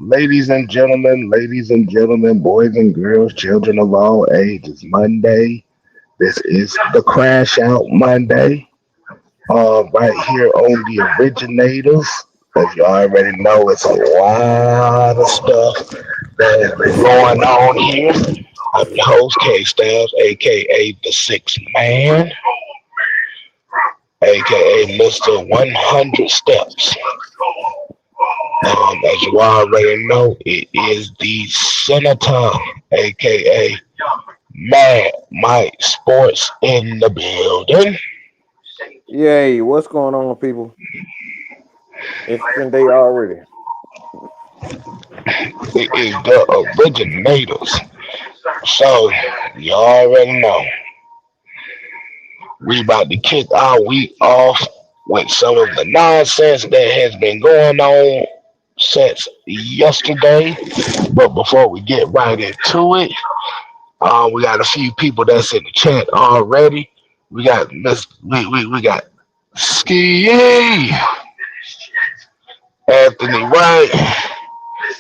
ladies and gentlemen, boys and girls, children of all ages. Monday. This is the Crash Out Monday. Right here on the Originators. As you already know, it's a lot of stuff that has been going on here. I'm your host, K Stabs, aka the Sixth Man, aka Mr. 100 Steps. As you already know, it is the Senator, aka Mad Mike Sports in the building. Yay, what's going on, people? Interesting day already. It is the Originators. So, you already know. We about to kick our week off with some of the nonsense that has been going on since yesterday. But before we get right into it, we got a few people that's in the chat already. We got we got Ski Anthony Wright.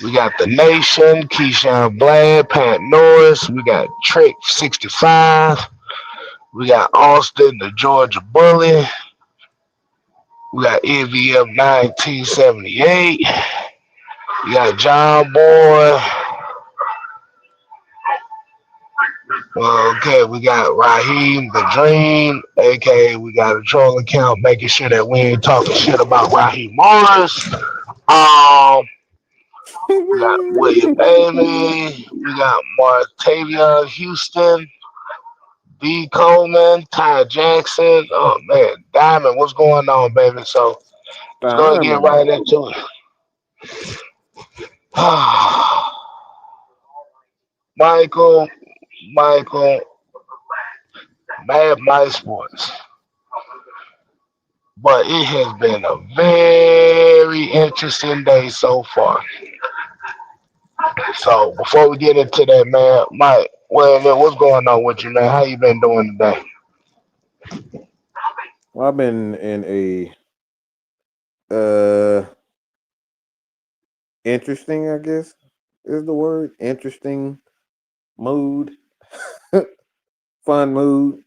We got the Nation, Keyshawn Blad, Pat Norris. We got Trick 65. We got Austin, the Georgia Bully. We got EVM 1978. We got John Boy. Well, okay, we got Raheem the Dream, aka we got a troll account making sure that we ain't talking shit about Raheem Morris. We got William Bailey. We got Martavia Houston, D. Coleman, Ty Jackson. Oh man, Diamond, what's going on, baby? So let's go and get Diamond. right into it. Michael, Michael, Mad My Sports. But it has been a very interesting day so far. So before we get into that, man, Mike, well, man, what's going on with you, man? How you been doing today? Well, I've been in a uh interesting, I guess is the word. Interesting mood. Fun mood.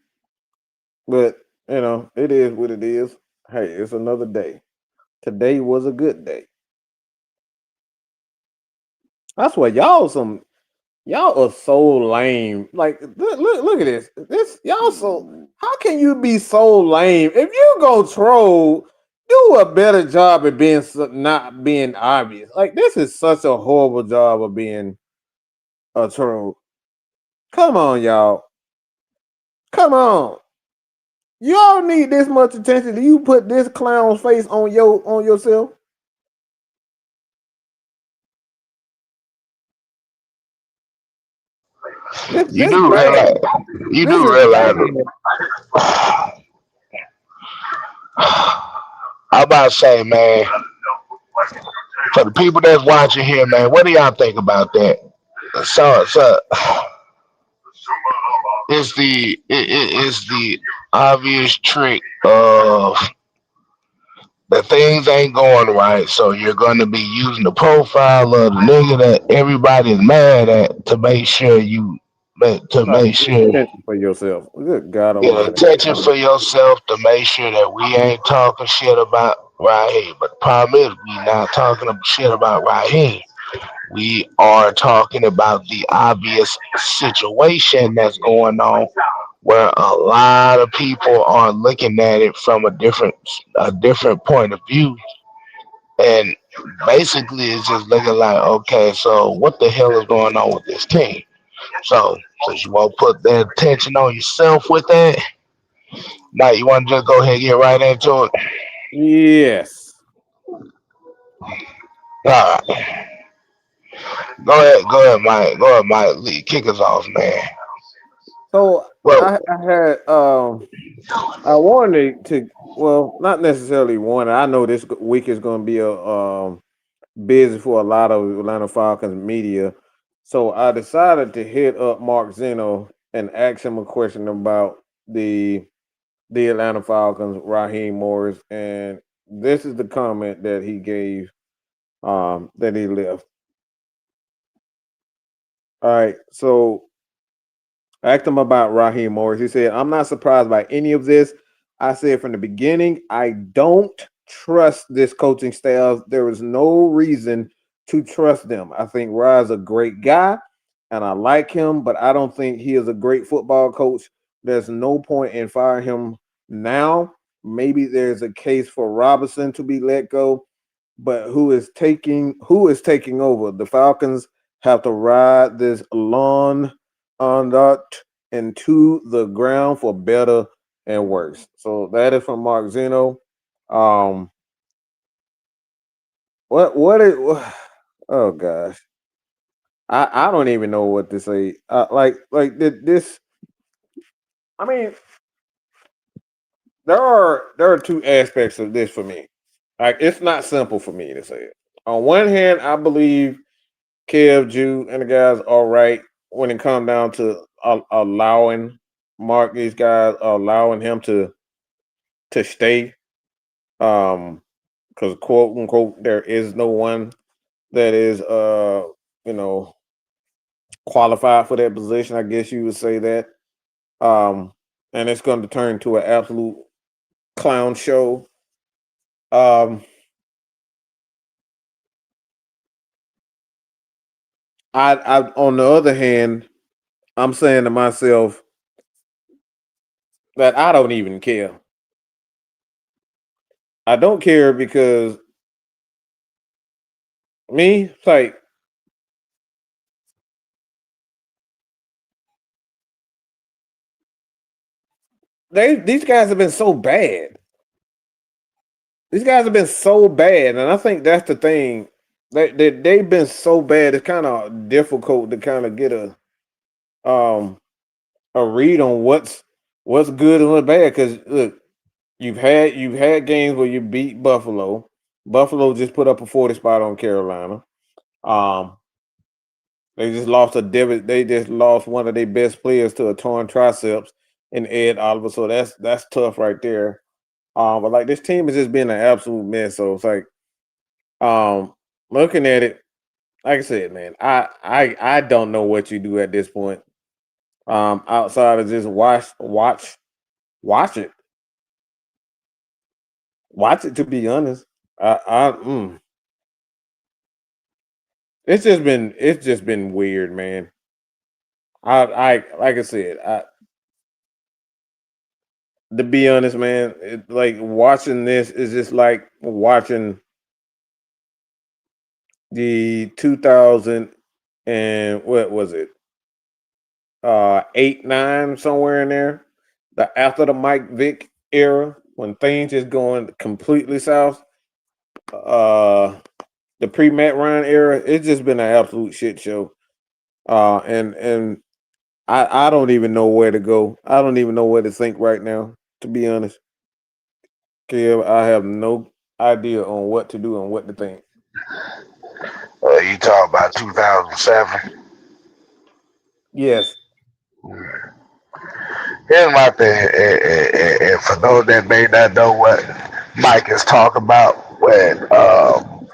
But it is what it is. Hey, it's another day. Today was a good day. I swear, y'all are so lame. Like, look at this. This y'all so. How can you be so lame? If you go troll, do a better job at being not being obvious. Like, this is such a horrible job of being a troll. Come on, y'all. Come on. You all need this much attention. Do you put this clown's face on yourself? This You this do realize, bad. you This do is realize. bad. I'm about to say, man, for the people that's watching here, man, what do y'all think about that? So it's it's the obvious trick of the things ain't going right, so you're going to be using the profile of the nigga that everybody is mad at to make sure to Try to make get sure attention for yourself. Good God get Almighty! attention for yourself to make sure that we ain't talking shit about Raheem. But the problem is we not talking shit about Raheem. We are talking about the obvious situation that's going on where a lot of people are looking at it from a different point of view, and basically it's just looking like, okay, so what the hell is going on with this team? So since you won't put that attention on yourself with that, now you want to just go ahead and get right into it. Yes. All right, go ahead, Mike. Go ahead, Mike. Kick us off, man. So Well, I had I wanted to, well, not necessarily wanted. I know this week is going to be a busy for a lot of Atlanta Falcons media. So I decided to hit up Mark Zeno and ask him a question about the Atlanta Falcons, Raheem Morris, and this is the comment that he gave, that he left. All right. So I asked him about Raheem Morris. He said, I'm not surprised by any of this. I said from the beginning, I don't trust this coaching staff. There is no reason to trust them. I think Rye's a great guy and I like him, but I don't think he is a great football coach. There's no point in firing him now. Maybe there's a case for Robinson to be let go, but who is taking over? The Falcons have to ride this lawn on that into the ground for better and worse. So that is from Mark Zeno. Um, what is? Oh gosh, I don't even know what to say. This. I mean, there are two aspects of this for me. Like it's not simple for me to say it. On one hand, I believe Kev, Jew, and the guys are right when it comes down to allowing Mark these guys, allowing him to stay. Because quote unquote, there is no one that is you know qualified for that position. I guess you would say that. Um, and it's going to turn to an absolute clown show. Um, I on the other hand, I'm saying to myself that I don't even care. I don't care because me, it's like these guys have been so bad. These guys have been so bad, and I think that's the thing. They've been so bad. It's kind of difficult to kind of get um a read on what's good and what's bad. Because look, you've had games where you beat Buffalo. Buffalo just put up a 40 spot on Carolina. Um, they just lost one of their best players to a torn triceps in Ed Oliver. So that's tough right there. But like this team has just been an absolute mess. So it's like um looking at it, like I said, man, I don't know what you do at this point. Outside of just watch it, watch it. To be honest, I it's just been weird, man. I like I said, to be honest, man, like watching this is just like watching the 2000 and what was it 8-9 somewhere in there. The after the Mike Vick era when things is going completely south. Uh, the pre Matt Ryan era, it's just been an absolute shit show. And I don't even know where to go. I don't even know where to think right now. To be honest, Kev, I have no idea on what to do and what to think. You talk about 2007. Yes. Here's my thing, and for those that may not know what Mike is talking about, when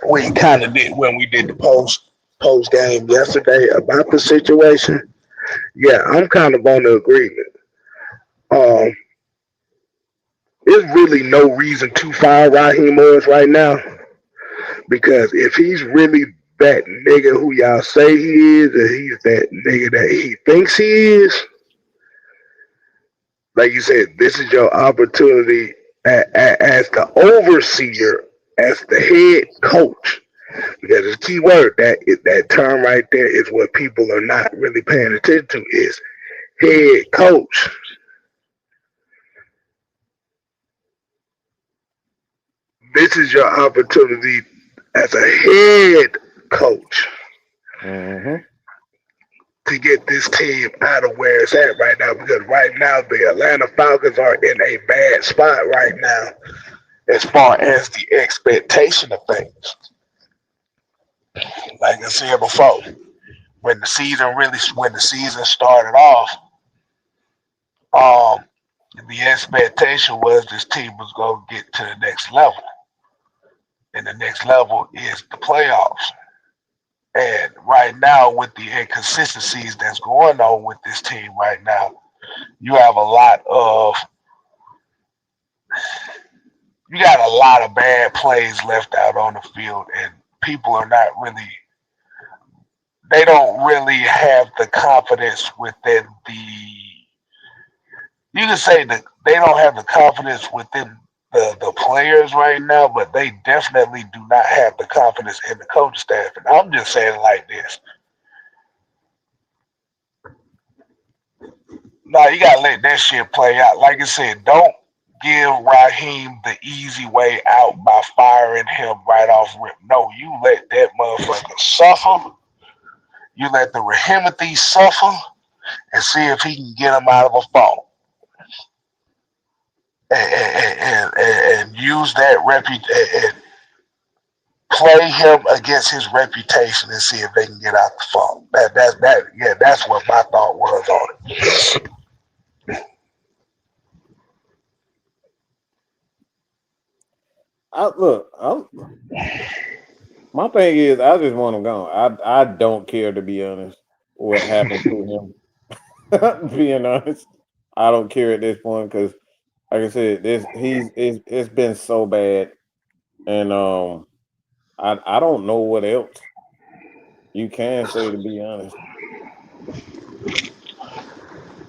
we kind of did when we did the post game yesterday about the situation. Yeah, I'm kind of on the agreement. Um, there's really no reason to fire Raheem Morris right now because if he's really that nigga who y'all say he is, and he's that nigga that he thinks he is, like you said, this is your opportunity as the overseer, as the head coach. Because the key word that term right there is what people are not really paying attention to is head coach. This is your opportunity as a head coach Mm-hmm. to get this team out of where it's at right now. Because right now the Atlanta Falcons are in a bad spot right now as far as the expectation of things. Like I said before, when the season started off, um, the expectation was this team was going to get to the next level, and the next level is the playoffs. And right now, with the inconsistencies that's going on with this team right now, you have a lot of you got a lot of bad plays left out on the field, and people are not really they don't really have the confidence within the you can say that they don't have the confidence within the players right now, but they definitely do not have the confidence in the coach staff. And I'm just saying it like this. No, you gotta let that shit play out. Like I said, don't give Raheem the easy way out by firing him right off rip. No, you let that motherfucker suffer. You let the Rahimothy suffer and see if he can get him out of a fault. And use that and play him against his reputation and see if they can get out the fault. That's what my thought was on it. My thing is, I just want him gone. I don't care, to be honest, what happens to him. Being honest, I don't care at this point because, like I said, it's been so bad, and I don't know what else you can say, to be honest.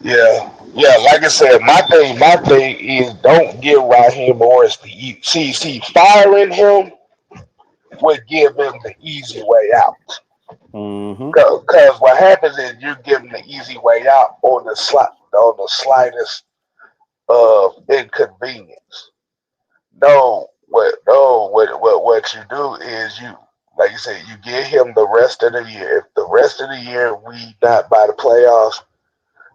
Yeah. Like I said, my thing is don't give Raheem Morris the see firing him would give him the easy way out. Mm-hmm. Because what happens is you give him the easy way out on the slightest of inconvenience. What you do is you like you said, you give him the rest of the year. If the rest of the year we not by the playoffs,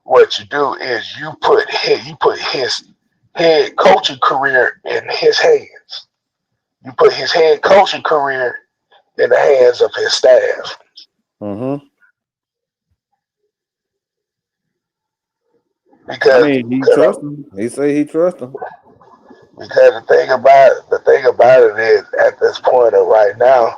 what you do is you put his head coaching career in his hands. You put his head coaching career in the hands of his staff. Mm-hmm. I Because mean, he trusts him. He say he trusts him. because the thing about it is at this point of right now,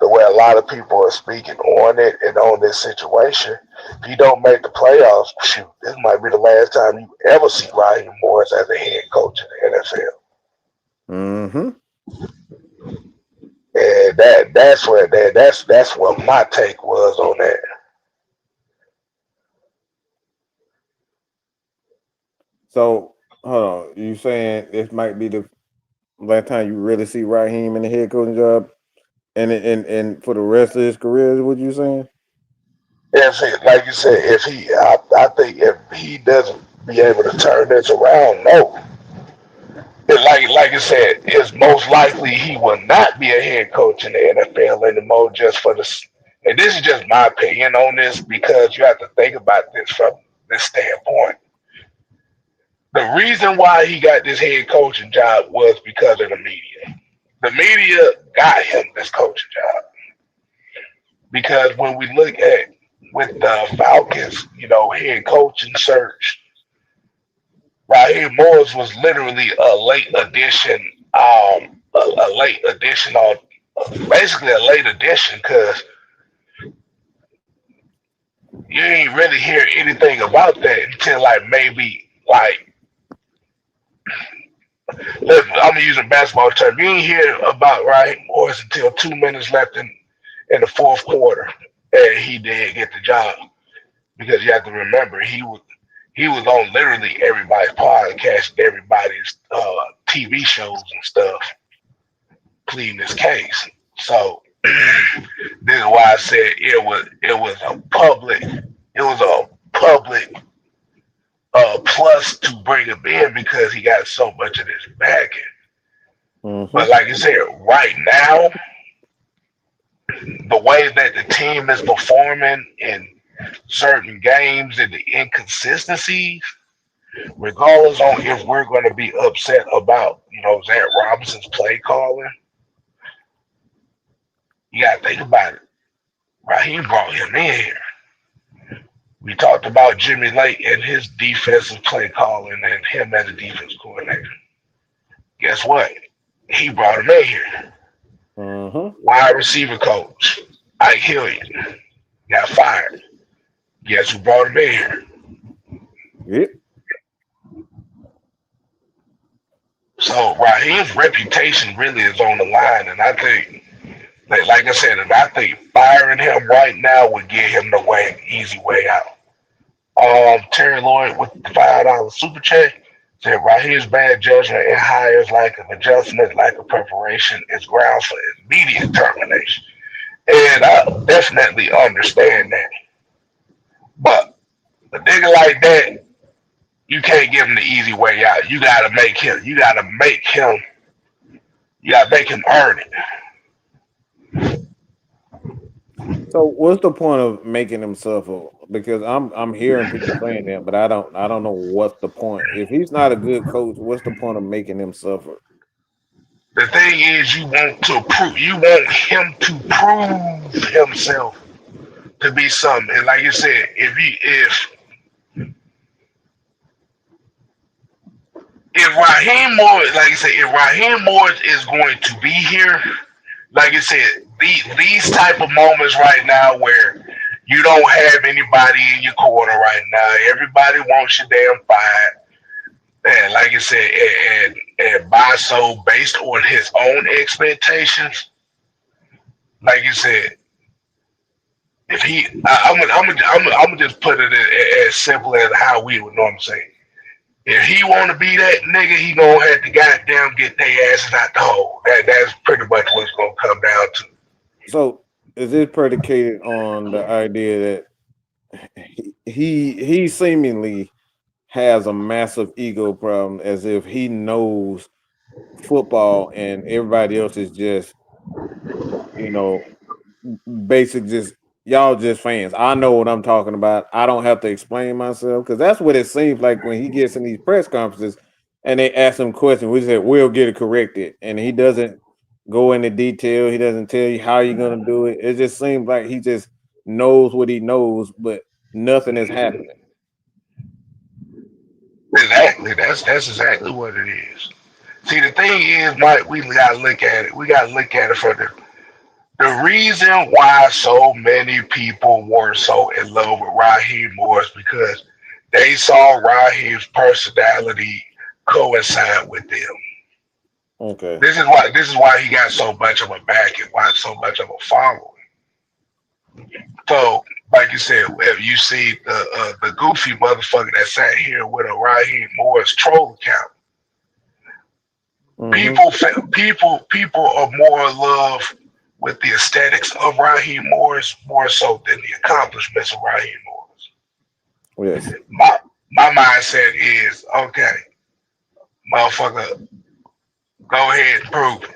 the way a lot of people are speaking on it and on this situation, if you don't make the playoffs, shoot, this might be the last time you ever see Raheem Morris as a head coach in the NFL. Mm-hmm. And that's what my take was on that. So, hold on. You saying this might be the last time you really see Raheem in the head coaching job, and for the rest of his career? Is what you saying? If he, like you said, I think if he doesn't be able to turn this around, no. Like I said, it's most likely he will not be a head coach in the NFL anymore. Just for this, and this is just my opinion on this because you have to think about this from this standpoint. The reason why he got this head coaching job was because of the media. The media got him this coaching job because when we look at with the Falcons, head coaching search, Raheem Morris was literally a late addition, a late addition on basically a late addition because you ain't really hear anything about that until like maybe like I'm using basketball term. You ain't hear about Raheem Morris until 2 minutes left in the fourth quarter, and he did get the job because you have to remember he was on literally everybody's podcast, everybody's TV shows and stuff, pleading his case. So this is why I said it was a public plus to bring him in because he got so much of this backing. Mm-hmm. But like I said, right now the way that the team is performing in certain games and the inconsistencies, regardless on if we're going to be upset about Zac Robinson's play calling, you got to think about it. Raheem brought him in here. We talked about Jimmy Lake and his defensive play calling and him as a defense coordinator. Guess what? He brought him in here. Mm-hmm. Wide receiver coach. Ike Hilliard got fired. Guess who brought him in here? Yep. So Raheem's reputation really is on the line, and I think, like I said, and I think firing him right now would get him the easy way out. Terry Lloyd with the $5 super check said Raheem's bad judgment and hires, lack of adjustment, lack of preparation is grounds for immediate termination. And I definitely understand that. But a nigga like that, you can't give him the easy way out. You gotta make him earn it. So what's the point of making him suffer? Because I'm hearing people saying that, but I don't know what's the point. If he's not a good coach, what's the point of making him suffer? The thing is, you want him to prove himself to be something. And like you said, if Raheem Morris, like you said, if Raheem Morris is going to be here, like you said, these type of moments right now where you don't have anybody in your corner right now, everybody wants your damn fight, and like you said, and by so based on his own expectations, like you said, if he, I'm gonna just put it as simple as how we would normally say. If he want to be that nigga, he gonna have to goddamn get their asses out the hole. That's pretty much what it's gonna come down to. So is it predicated on the idea that he seemingly has a massive ego problem, as if he knows football and everybody else is just, you know, basic, just y'all just fans. I know what I'm talking about. I don't have to explain myself, because that's what it seems like when he gets in these press conferences and they ask him questions. We said we'll get it corrected, and he doesn't go into detail. He doesn't tell you how you're gonna do it. It just seems like he just knows what he knows, but nothing is happening. Exactly. That's exactly what it is. See, the thing is, Mike, we gotta look at it. We gotta look at it for the reason why so many people were so in love with Raheem Morris, because they saw Raheem's personality coincide with them. Okay. This is why he got so much of a back and why so much of a following. So, like you said, if you see the goofy motherfucker that sat here with a Raheem Morris troll account, Mm-hmm. people are more in love with the aesthetics of Raheem Morris more so than the accomplishments of Raheem Morris. Yes. My my mindset is okay, motherfucker, go ahead and prove it.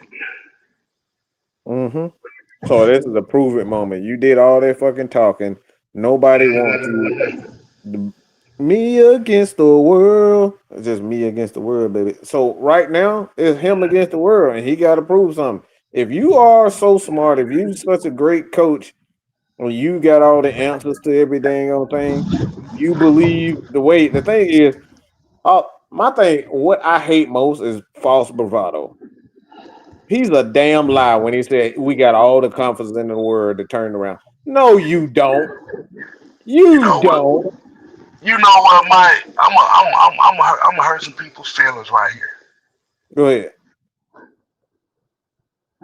Mm-hmm. So this is a prove it moment. You did all that fucking talking. Nobody wants you. The, me against the world. It's just me against the world, baby. So right now it's him against the world, and he got to prove something. If you are so smart, if you such a great coach, and you got all the answers to every dang on thing, you believe the way. The thing is, my thing. What I hate most is false bravado. He's a damn lie when he said we got all the confidence in the world to turn around. No, you don't. You You know what? don't. You know what, Mike? I'm gonna hurt some people's feelings right here. Go ahead.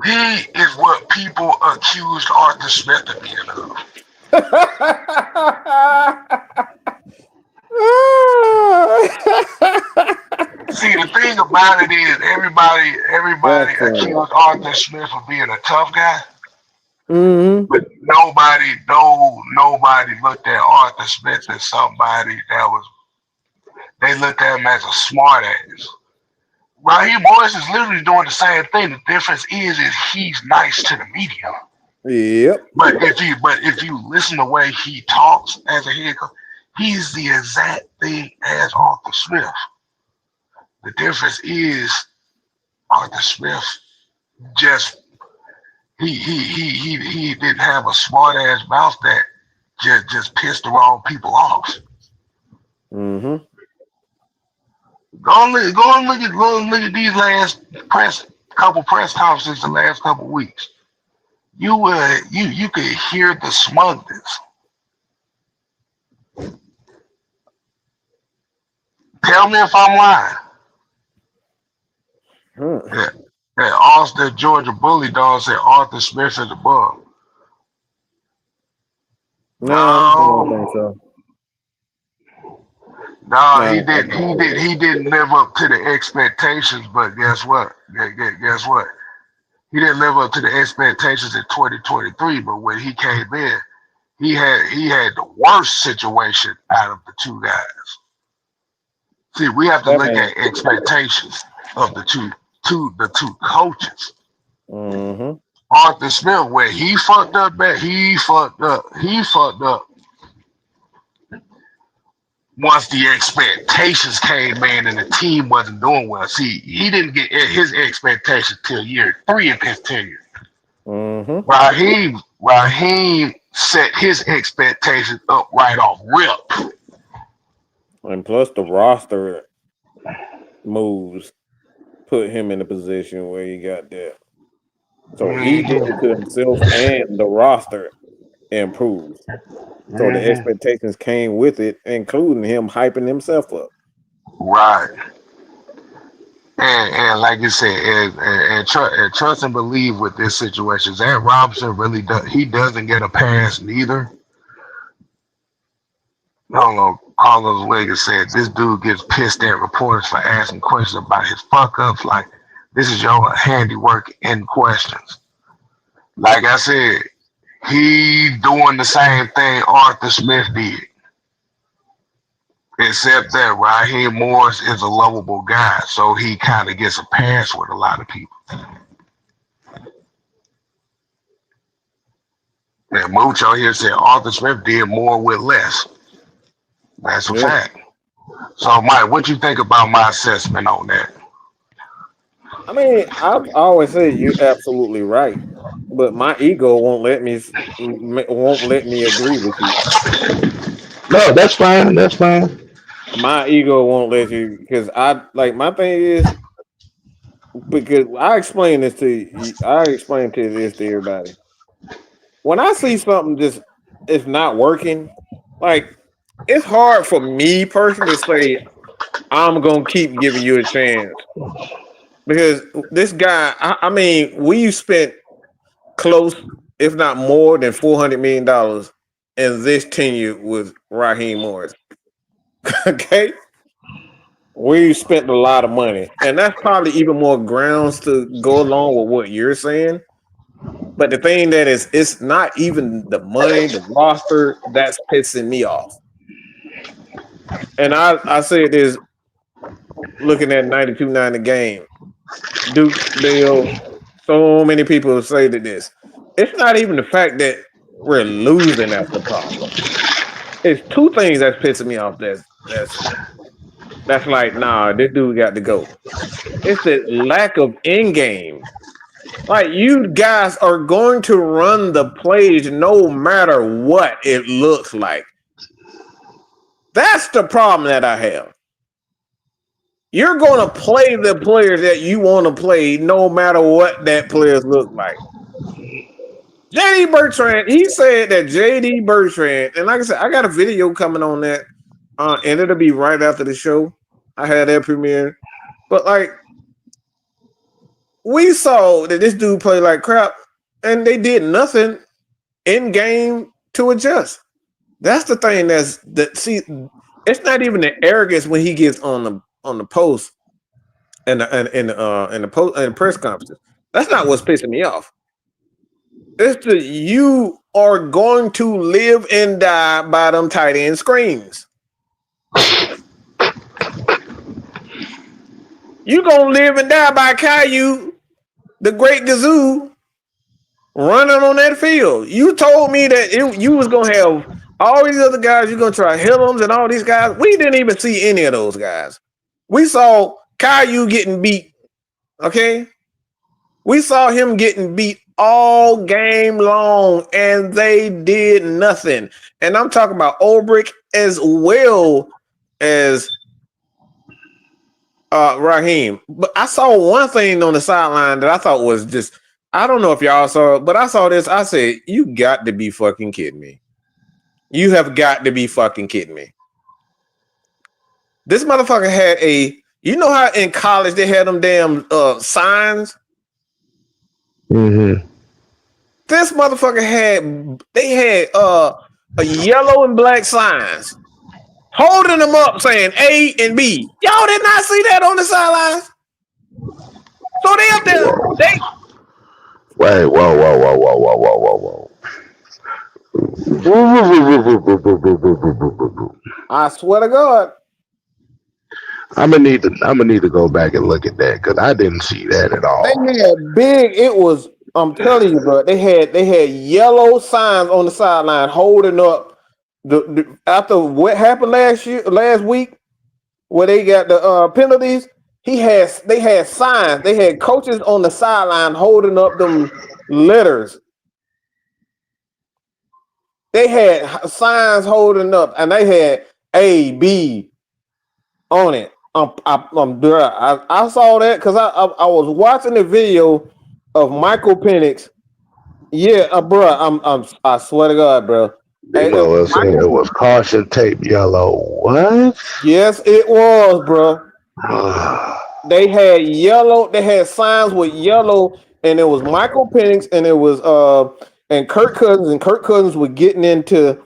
He is what people accused Arthur Smith of being of. See, the thing about it is, everybody That's funny. accused Arthur Smith of being a tough guy, Hmm. but nobody looked at Arthur Smith as somebody that was. They looked at him as a smart ass. Raheem Morris is literally doing the same thing. The difference is he's nice to the media. Yep. But if you listen to the way he talks as a head coach, he's the exact thing as Arthur Smith. The difference is Arthur Smith just he didn't have a smart ass mouth that just pissed the wrong people off. Hmm. Go and look at these last press conferences the last couple weeks. you could hear the smugness. Tell me if I'm lying. Hmm. Yeah. And Austin, Georgia Bully Dog said Arthur Smith is above. No, I don't think No, so. no, No, he I didn't. can't say that. He didn't live up to the expectations. But guess what? Guess what? He didn't live up to the expectations in 2023. But when he came in, he had the worst situation out of the two guys. See, we have to That look man. at expectations of the two coaches. Mm-hmm. Arthur Smith, where he fucked up, man, he fucked up once the expectations came in and the team wasn't doing well. See, he didn't get his expectations till year 3 of his tenure. Mm-hmm. Raheem set his expectations up right off rip. And plus the roster moves put him in a position where he got there. So he did it to Mm-hmm. himself and the roster improved. So the Mm-hmm. expectations came with it, including him hyping himself up. Right. And like you said, and trust and believe with this situation. Zac Robinson really does. He doesn't get a pass neither. I don't know. Carlos Vega said this dude gets pissed at reporters for asking questions about his fuck ups. Like this is your handiwork in questions. Like I said, he doing the same thing Arthur Smith did, except that Raheem Morris is a lovable guy, so he kind of gets a pass with a lot of people. And Mucho here said Arthur Smith did more with less. That's a Yeah. fact. So, Mike, what you think about my assessment on that? I mean, I've always said you're absolutely right, but my ego won't let me agree with you. No, that's fine. That's fine. My ego won't let you because I like my thing is because I explain this to you, I explain to this to everybody. When I see something just it's not working, like it's hard for me personally to say I'm gonna keep giving you a chance because this guy, I mean, we spent close, if not more than $400 million in this tenure with Raheem Morris. Okay, we spent a lot of money, and that's probably even more grounds to go along with what you're saying. But the thing that is, it's not even the money, the roster that's pissing me off. And I said this looking at 92-90 game, Duke Bill. So many people say that this. It's not even the fact that we're losing that's the problem. It's two things that's pissing me off. That's like, nah, this dude got to go. It's the lack of in game. Like you guys are going to run the plays no matter what it looks like. That's the problem that I have. You're going to play the players that you want to play no matter what that players look like. JD Bertrand, he said that JD Bertrand, and like I said, I got a video coming on that, and it'll be right after the show. I had that premiere. But like we saw that this dude played like crap, and they did nothing in game to adjust. That's the thing that see, it's not even the arrogance when he gets on the post and the post and press conferences. That's not what's pissing me off. It's the you are going to live and die by them tight end screens. You gonna live and die by Caillou, the great Gazoo, running on that field. You told me that you was gonna have all these other guys. You're gonna try Hillams and all these guys. We didn't even see any of those guys. We saw Caillou getting beat. Okay, we saw him getting beat all game long, and they did nothing. And I'm talking about Ulbrich as well as Raheem. But I saw one thing on the sideline that I thought was just I don't know if y'all saw it, but I saw this. I said, "You got to be fucking kidding me! You have got to be fucking kidding me!" This motherfucker had a. You know how in college they had them damn signs. Mm-hmm. This motherfucker had. They had a yellow and black signs holding them up saying A and B. Y'all did not see that on the sidelines. So they up there. They. Wait, whoa, whoa, whoa, whoa, whoa, whoa, whoa, whoa. I swear to God. I'm gonna need to go back and look at that because I didn't see that at They all. had big. It was. I'm telling you, bro. They had yellow signs on the sideline holding up the after what happened last week, where they got the penalties. They had signs. They had coaches on the sideline holding up them letters. They had signs holding up, and they had A, B on it. I saw that because I was watching the video of Michael Penix. Yeah, bro. I swear to God, bro. You It know, was it Michael. was caution tape yellow. What? Yes, it was, bro. They had yellow. They had signs with yellow, and it was Michael Penix, and it was and Kirk Cousins, and Kirk Cousins was getting into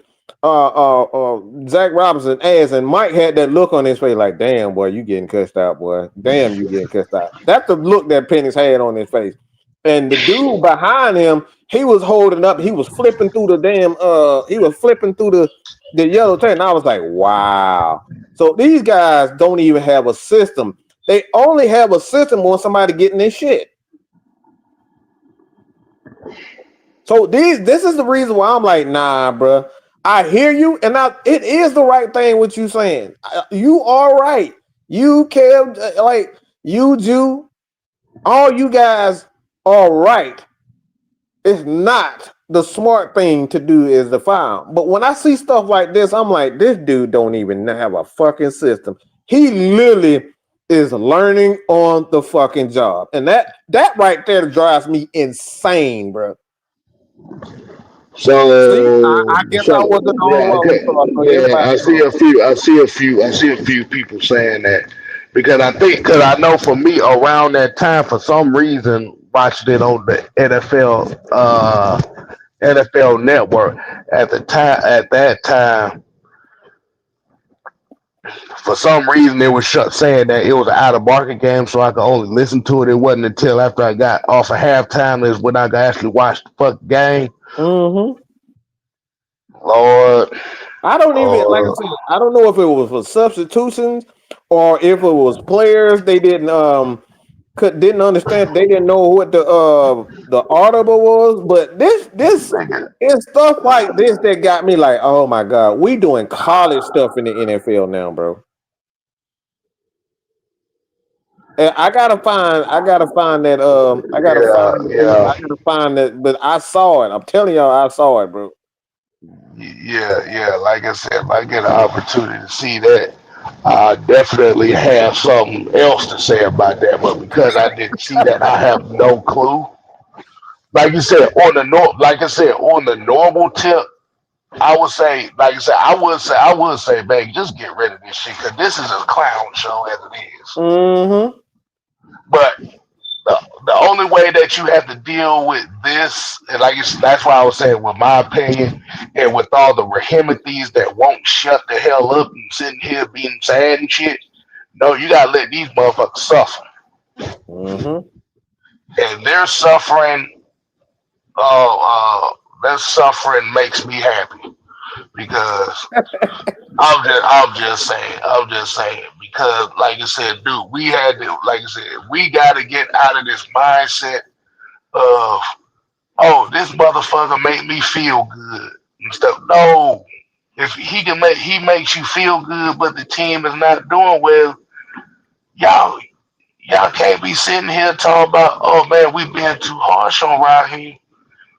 Zac Robinson ass, and Mike had that look on his face, like, "Damn, boy, you getting cussed out, boy. Damn, you getting cussed out." That's the look that Penix had on his face, and the dude behind him, he was holding up. He was flipping through the damn. He was flipping through the yellow tape, and I was like, "Wow." So these guys don't even have a system. They only have a system when somebody getting their shit. So this is the reason why I'm like, nah, bro. I hear you, and it is the right thing what you saying. You are right. You Kev, like you Jew, all you guys are right. It's not the smart thing to do is the file. But when I see stuff like this, I'm like, this dude don't even have a fucking system. He literally is learning on the fucking job, and that right there drives me insane, bro. See, I guess I wasn't the only Yeah, one who okay, saw it. So yeah. everybody saw it. I see a few people saying that because because I know for me around that time, for some reason, watching it on the NFL Network at that time, for some reason, it was saying that it was an out of market game, so I could only listen to it. It wasn't until after I got off of halftime is when I could actually watch the fucking game. Mm-hmm. Lord, I don't even like I Lord. said. I don't know if it was for substitutions or if it was players they didn't understand. They didn't know what the audible was. But this Nigga. is stuff like this that got me like, oh my god, we doing college stuff in the NFL now, bro. And I gotta find that Yeah, I yeah, gotta find that, but I saw it. I'm telling y'all, I saw it, bro. yeah. Like I said, if I get an opportunity to see that, I definitely have something else to say about that. But because I didn't see that, I have no clue. Like you said, like I said, on the normal tip, I would say, like I said, I would say, man, just get rid of this shit because this is a clown show as it is. Mm-hmm. But the only way that you have to deal with this, and that's why I was saying, with my opinion, and with all the Rahimothies that won't shut the hell up and sitting here being sad and shit, no, you gotta let these motherfuckers suffer, Mm-hmm. and their suffering makes me happy because I'm just saying, because like I said, dude, we had to, like I said, we got to get out of this mindset of, oh, this motherfucker make me feel good and stuff. No, if he makes you feel good, but the team is not doing well, y'all y'all can't be sitting here talking about, oh man, we been too harsh on Raheem.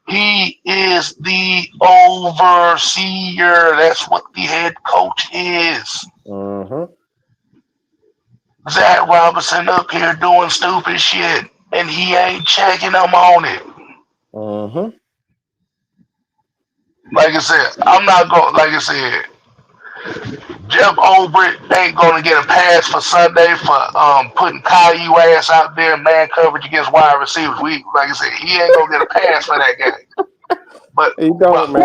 He is the overseer. That's what the head coach is. Mm-hmm. Zac Robinson up here doing stupid shit, and he ain't checking them on it. Like I said, I'm not going. Like I said, Jeff Olbrich ain't gonna get a pass for Sunday for putting Caillou ass out there in man coverage against wide receivers. We like I said, he ain't gonna get a pass for that game. But He but don't, on man.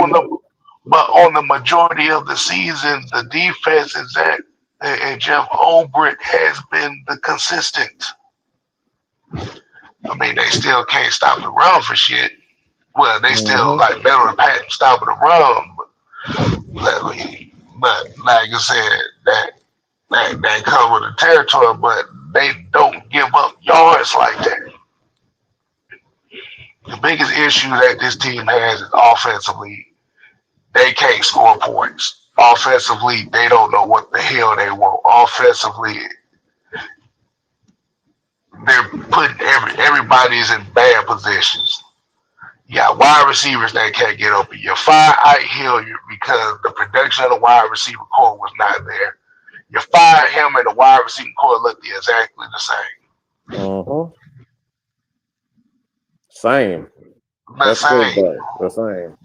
the majority of the season, the defense is that and Jeff Olbrich has been the consistent. I mean, they still can't stop the run for shit. Well, they still Mm-hmm. like better than Pat stopping the run, but like I said, that cover the territory, but they don't give up yards like that. The biggest issue that this team has is offensively, they can't score points. Offensively, they don't know what the hell they want. Offensively, they're putting everybody's in bad positions. You got wide receivers that can't get open. You fire Ike Hilliard because the production of the wide receiver core was not there. You fire him and the wide receiver core looked exactly the same. Mm-hmm. Same. The That's true, same. but the same.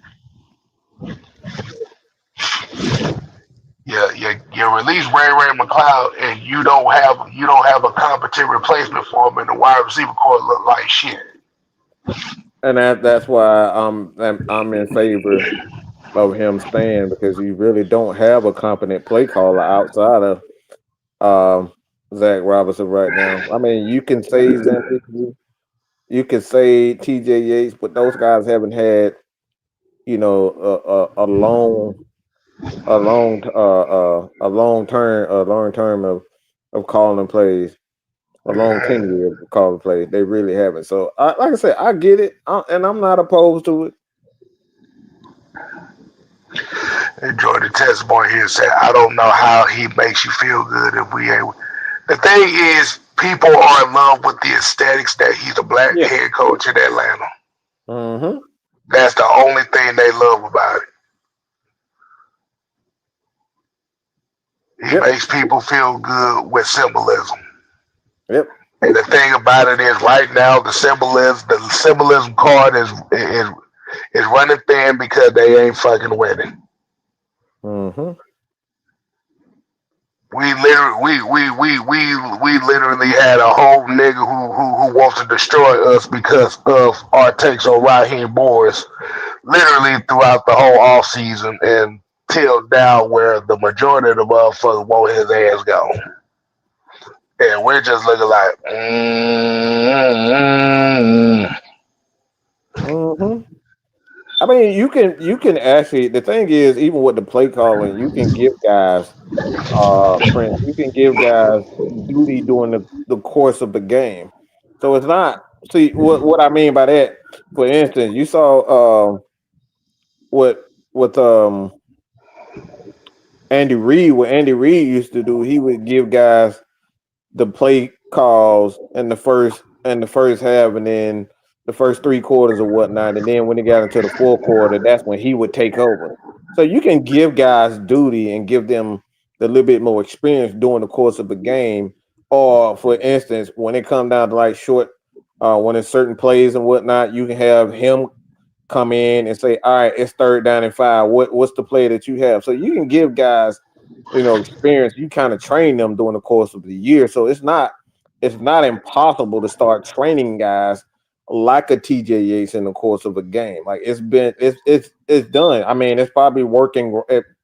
You release Ray McLeod and you don't have a competent replacement for him, and the wide receiver core look like shit. And that's why I'm in favor of him staying because you really don't have a competent play caller outside of um, Zac Robinson right now. I mean, you can say Zampeter, you can say TJ Yates, but those guys haven't had a long term of calling plays, a long tenure of calling plays. They really haven't. So, like I said, I get it, and I'm not opposed to it. Enjoy the testimony here. Said I don't know how he makes you feel good if we ain't. The thing is, people are in love with the aesthetics that he's a black Yeah. head coach in Atlanta. Mm-hmm. That's the only thing they love about it. He Yep. makes people feel good with symbolism. Yep. And the thing about it is, right now, the symbolism card is running thin because they ain't fucking winning. Mm-hmm. We literally had a whole nigga who wants to destroy us because of our takes on Raheem Morris, literally throughout the whole off season and till now, where the majority of the motherfuckers want his ass gone. And we're just looking like, Mm-hmm. I mean, you can actually. The thing is, even with the play calling, you can give guys Prince. You can give guys duty during the course of the game. So it's not. See what I mean by that. For instance, you saw what with Andy Reid. What Andy Reid used to do, he would give guys the play calls in the first half, and then the first 3 quarters or whatnot, and then when he got into the fourth quarter, that's when he would take over. So you can give guys duty and give them a little bit more experience during the course of the game. Or for instance, when it comes down to like short, when it's certain plays and whatnot, you can have him come in and say, "All right, it's 3rd down and 5. What's the play that you have?" So you can give guys experience. You kind of train them during the course of the year. So it's not impossible to start training guys like a TJ Yates in the course of a game. Like it's done. I mean, it's probably working.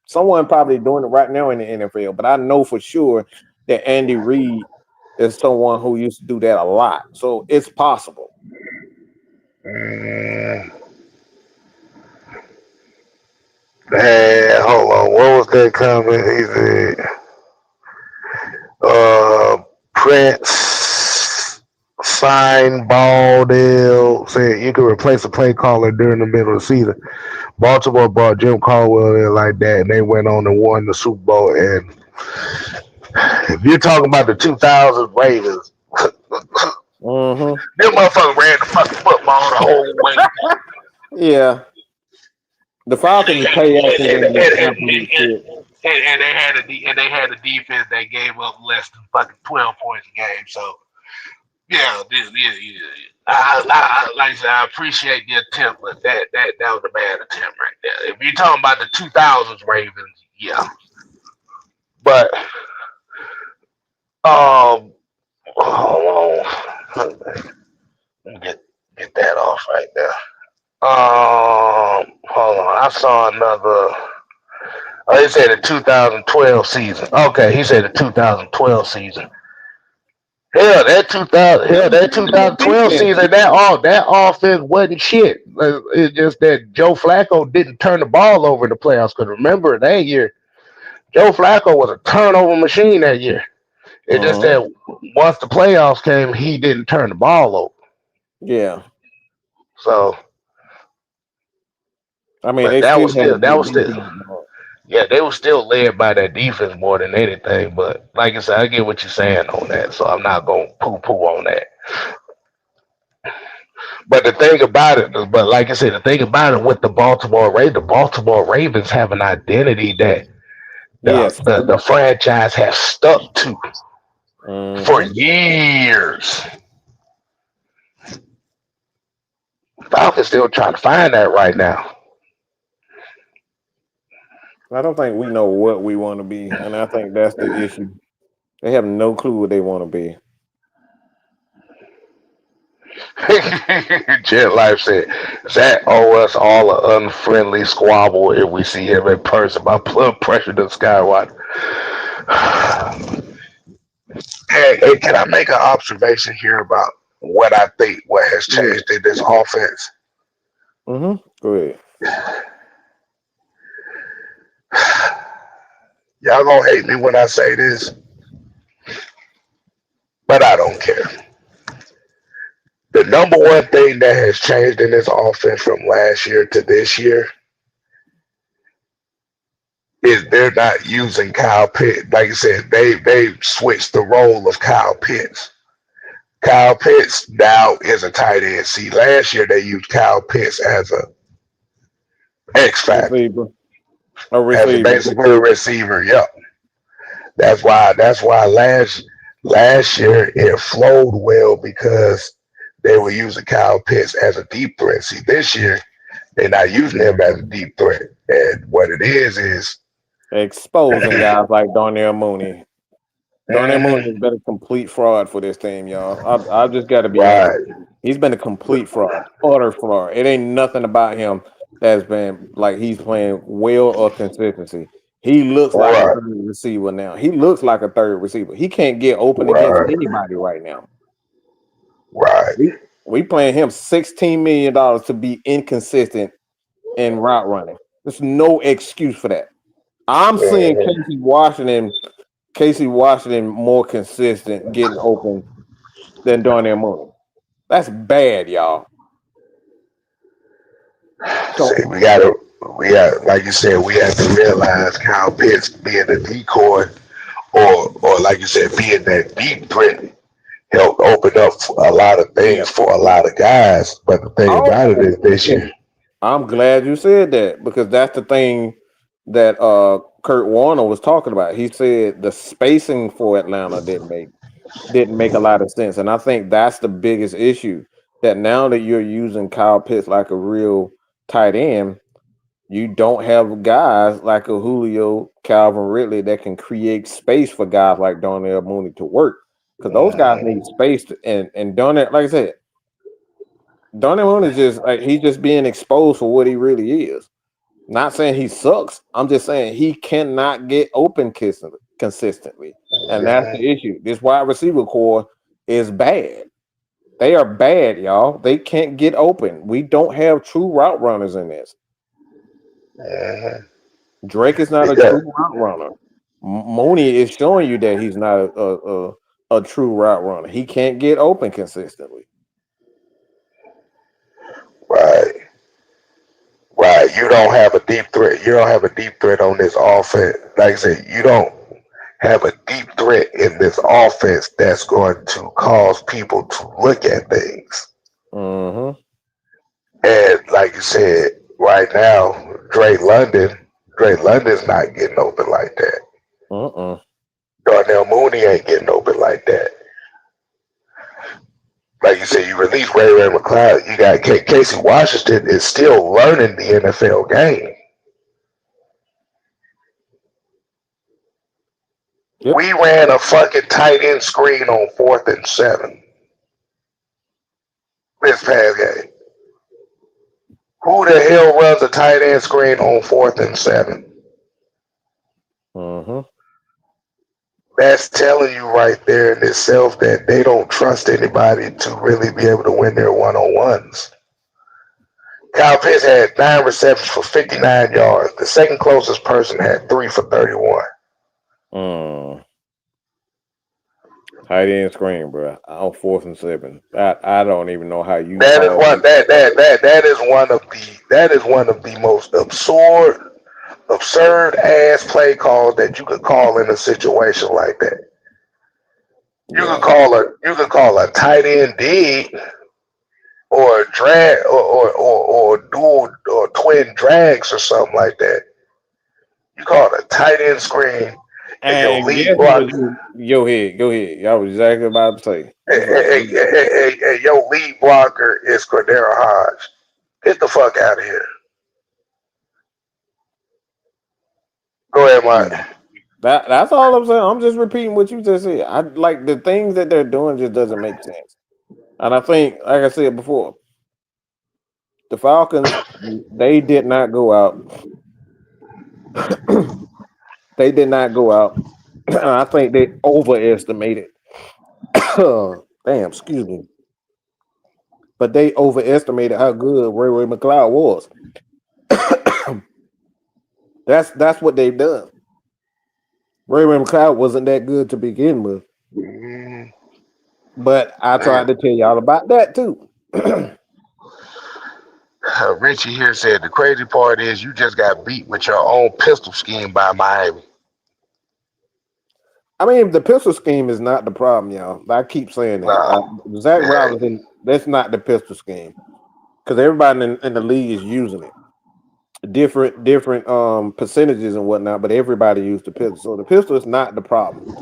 Someone probably doing it right now in the NFL, but I know for sure that Andy Reid is someone who used to do that a lot. So it's possible. hey, hold on, what was that comment? He said, uh, Prince signed ball deal. Said you can replace a play caller during the middle of the season. Baltimore brought Jim Caldwell in like that, and they went on and won the Super Bowl. And if you're talking about the 2000 Ravens, Mm-hmm. them motherfuckers ran the fucking football the whole way. Yeah, the And, Falcons play and, action and, game is and, and, absolute shit. and they had a defense that gave up less than fucking 12 points a game. So yeah. Like I said, I appreciate the attempt, but that was a bad attempt right there. If you're talking about the 2000s Ravens, yeah. But hold on, let me get that off right there. Hold on, I saw another. Oh, he said the 2012 season. Okay, he said the 2012 season. That Good 2012 defense. season, that offense wasn't shit. It's just that Joe Flacco didn't turn the ball over in the playoffs. Because remember that year, Joe Flacco was a turnover machine that year. It's just Uh-huh. that once the playoffs came, he didn't turn the ball over. Yeah. So, I mean, but they that still was had a still that good was still defense. Dog. yeah, they were still led by that defense more than anything. But like I said, I get what you're saying on that, so I'm not gonna poo poo on that. But the thing about it, but like I said, the thing about it with the Baltimore Ravens have an identity that Yes. the franchise has stuck to for Mm-hmm. years. Falcons still trying to find that right now. I don't think we know what we want to be, and I think that's the issue. They have no clue what they want to be. Jet Life said, Zach owe us all an unfriendly squabble if we see him in person. My blood pressure to skyrocket. Hey, can I make an observation here about what I think what has Yeah. changed in this offense? Mm-hmm. Go ahead. Y'all gonna hate me when I say this, but I don't care. The number one thing that has changed in this offense from last year to this year is they're not using Kyle Pitts. Like I said, they switched the role of Kyle Pitts. Kyle Pitts now is a tight end. See, last year they used Kyle Pitts as a X factor, Receiver. A as a receiver. basically a receiver. Yep. That's why last year it flowed well because they were using Kyle Pitts as a deep threat. See, this year they're not using him as a deep threat. And what it is Exposing guys like Darnell Mooney. Darnell Mooney mhm, has been a complete fraud for this team, y'all. I just got to be honest. right, He's been a complete fraud, utter fraud. It ain't nothing about him that's been like he's playing well or consistency. He looks like a right, third receiver now. He looks like a third receiver. He can't get open against right, anybody right now. right. We paying him $16 million to be inconsistent in route running. There's no excuse for that. I'm seeing Mhm. Casey Washington more consistent getting open than Darnell Mooney. That's bad, y'all. See, So we got, like you said, we have to realize Kyle Pitts being a decoy, or like you said, being that deep threat helped open up a lot of yeah. things for a lot of guys. But the thing about it Oh, is this year, I'm glad you said that because that's the thing that Kurt Warner was talking about. He said the spacing for Atlanta didn't make a lot of sense. And I think that's the biggest issue. That now that you're using Kyle Pitts like a real tight end, you don't have guys like a Julio, Calvin Ridley that can create space for guys like Darnell Mooney to work. Because those guys need space and Darnell, like I said, Darnell Mooney is just like he's just being exposed for what he really is. Not saying he sucks. I'm just saying he cannot get open consistently. And that's the issue. This wide receiver core is bad. They are bad, y'all. They can't get open. We don't have true route runners in this. uh, Drake is not a because true route runner. Mooney is showing you that he's not a true route runner. He can't get open consistently. right, right, you don't have a deep threat. You don't have a deep threat on this offense. Like I said, you don't have a deep threat in this offense that's going to cause people to look at things. Mm-hmm. And like you said, right now, Drake London's not getting open like that. Uh-uh. Darnell Mooney ain't getting open like that. like you said, you release Ray McCloud. You got Casey Washington is still learning the NFL game. Yep. We ran a fucking tight end screen on 4th and 7 this past game. Who the hell runs a tight end screen on 4th and 7? Mm-hmm. That's telling you right there in itself that they don't trust anybody to really be able to win their one-on-ones. Kyle Pitts had 9 receptions for 59 yards. The second closest person had 3 for 31. Tight end screen, bro. On 4th and 7. I don't even know how you That is call one it. that is one of the most absurd ass play calls that you could call in a situation like that. Yeah. You could call a tight end dig or a drag or dual or twin drags or something like that. You call it a tight end screen and your And lead guess what? block Go ahead. Y'all was exactly about to say. What's up? and your lead blocker is Cordero Hodge. Get the fuck out of here. Go ahead, Mike. That's all I'm saying. I'm just repeating what you just said. I like the things that they're doing just doesn't make sense. And I think, like I said before, the Falcons, they did not go out. They did not go out. I think they overestimated. Damn, excuse me. But they overestimated how good Ray McCloud was. That's what they've done. Ray McCloud wasn't that good to begin with. Mm, But I tried man. to tell y'all about that too. Richie here said the crazy part is you just got beat with your own pistol scheme by Miami. I mean, the pistol scheme is not the problem, y'all. I keep saying that. Wow. Zac Yeah. Robinson, that's not the pistol scheme because everybody in the league is using it. Different percentages and whatnot, but everybody used the pistol. So the pistol is not the problem.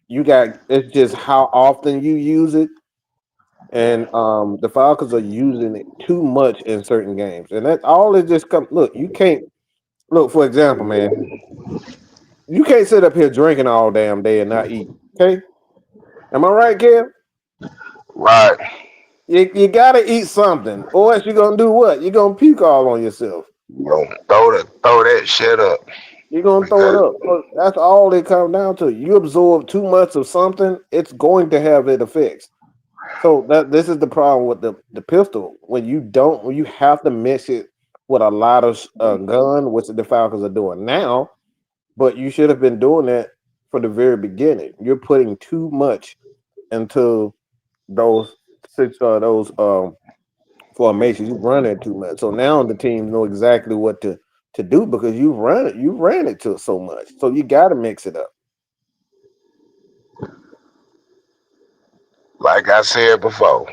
You got it's just how often you use it, and the Falcons are using it too much in certain games, and that all is just come. Look, you can't look for example, man. You can't sit up here drinking all damn day and not eat. Okay, am I right, Kev? Right. You gotta eat something, or else you're gonna do what? You're gonna puke all on yourself. You know, throw that shit up You're gonna throw it because up. So that's all it comes down to. You absorb too much of something, it's going to have its effects. So that this is the problem with the pistol. When you have to mix it with a lot of gun, which the Falcons are doing now, but you should have been doing that for the very beginning. You're putting too much into those those formations. You run it too much. So now the teams know exactly what to do because you ran it to so much. So you got to mix it up. like I said before,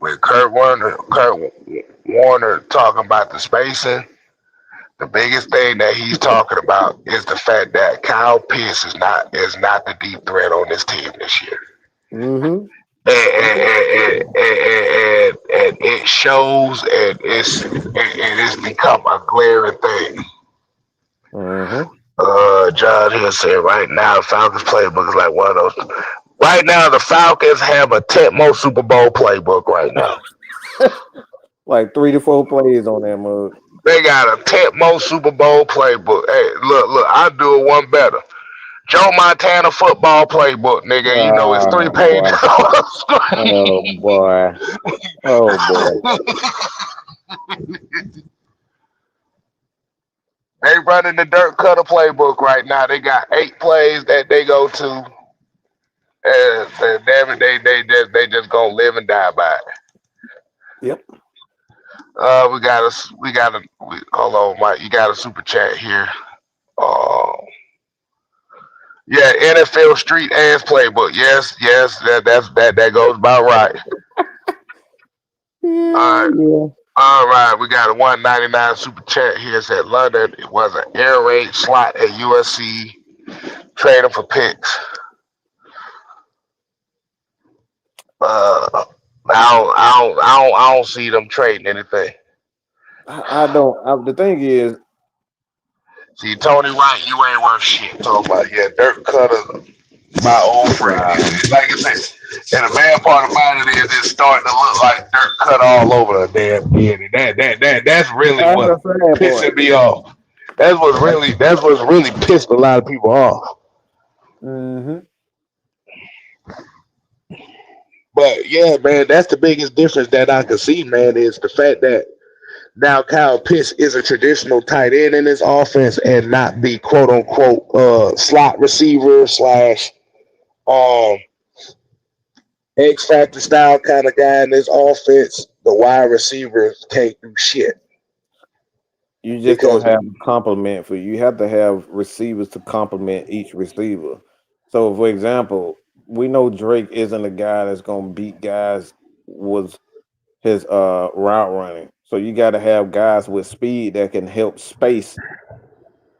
with Kurt Warner talking about the spacing, the biggest thing that he's talking about is the fact that Kyle Pitts is not the deep threat on this team this year. Mm-hmm. And it shows, and it's become a glaring thing. Mm-hmm. John here said right now, Falcons playbook is like one of those. Right now, the Falcons have a Tecmo Super Bowl playbook right now. Like 3 to 4 plays on that mug. They got a Tecmo Super Bowl playbook. Hey, look, I do it one better. Joe Montana football playbook, nigga. You know it's three Oh pages boy. on the screen. Oh boy. Oh boy. They running the dirt cutter playbook right now. They got 8 plays that they go to, and damn it, they just gonna live and die by it. Yep. Hold on, Mike. You got a super chat here. Uh, yeah, NFL street ass playbook. Yes, that goes about right. All Yeah, right. yeah. All right, we got a 199 super chat here. It said London it was an air raid slot at USC trading for picks. I don't see them trading anything. I don't. The thing is, See, Tony White, you ain't worth shit. Talking about, yeah, Dirk Cutter, my old friend. wow, Like I said, and the bad part about it is it's starting to look like Dirk Cutter all over the damn kid. And that's really that's what the sad part. pissing me off. That's what's really pissed a lot of people off. Mm-hmm. But yeah, man, that's the biggest difference that I can see, man, is the fact that now Kyle Pitts is a traditional tight end in his offense and not the quote unquote slot receiver slash um X Factor style kind of guy in this offense. The wide receivers can't do shit You just don't because have a complement for you. You have to have receivers to complement each receiver. So, for example, we know Drake isn't a guy that's gonna beat guys with his route running. So you got to have guys with speed that can help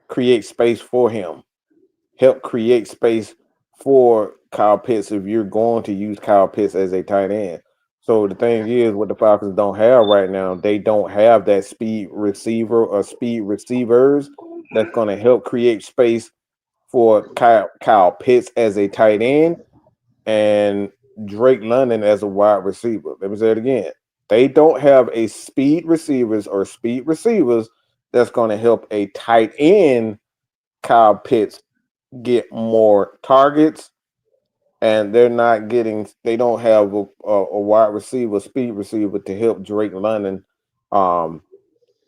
create space for him, help create space for Kyle Pitts if you're going to use Kyle Pitts as a tight end. So the thing is, what the Falcons don't have right now, they don't have that speed receiver or speed receivers that's going to help create space for Kyle Pitts as a tight end and Drake London as a wide receiver. Let me say it again. They don't have a speed receivers that's going to help a tight end Kyle Pitts get more targets, and they don't have a wide receiver, speed receiver to help Drake London um,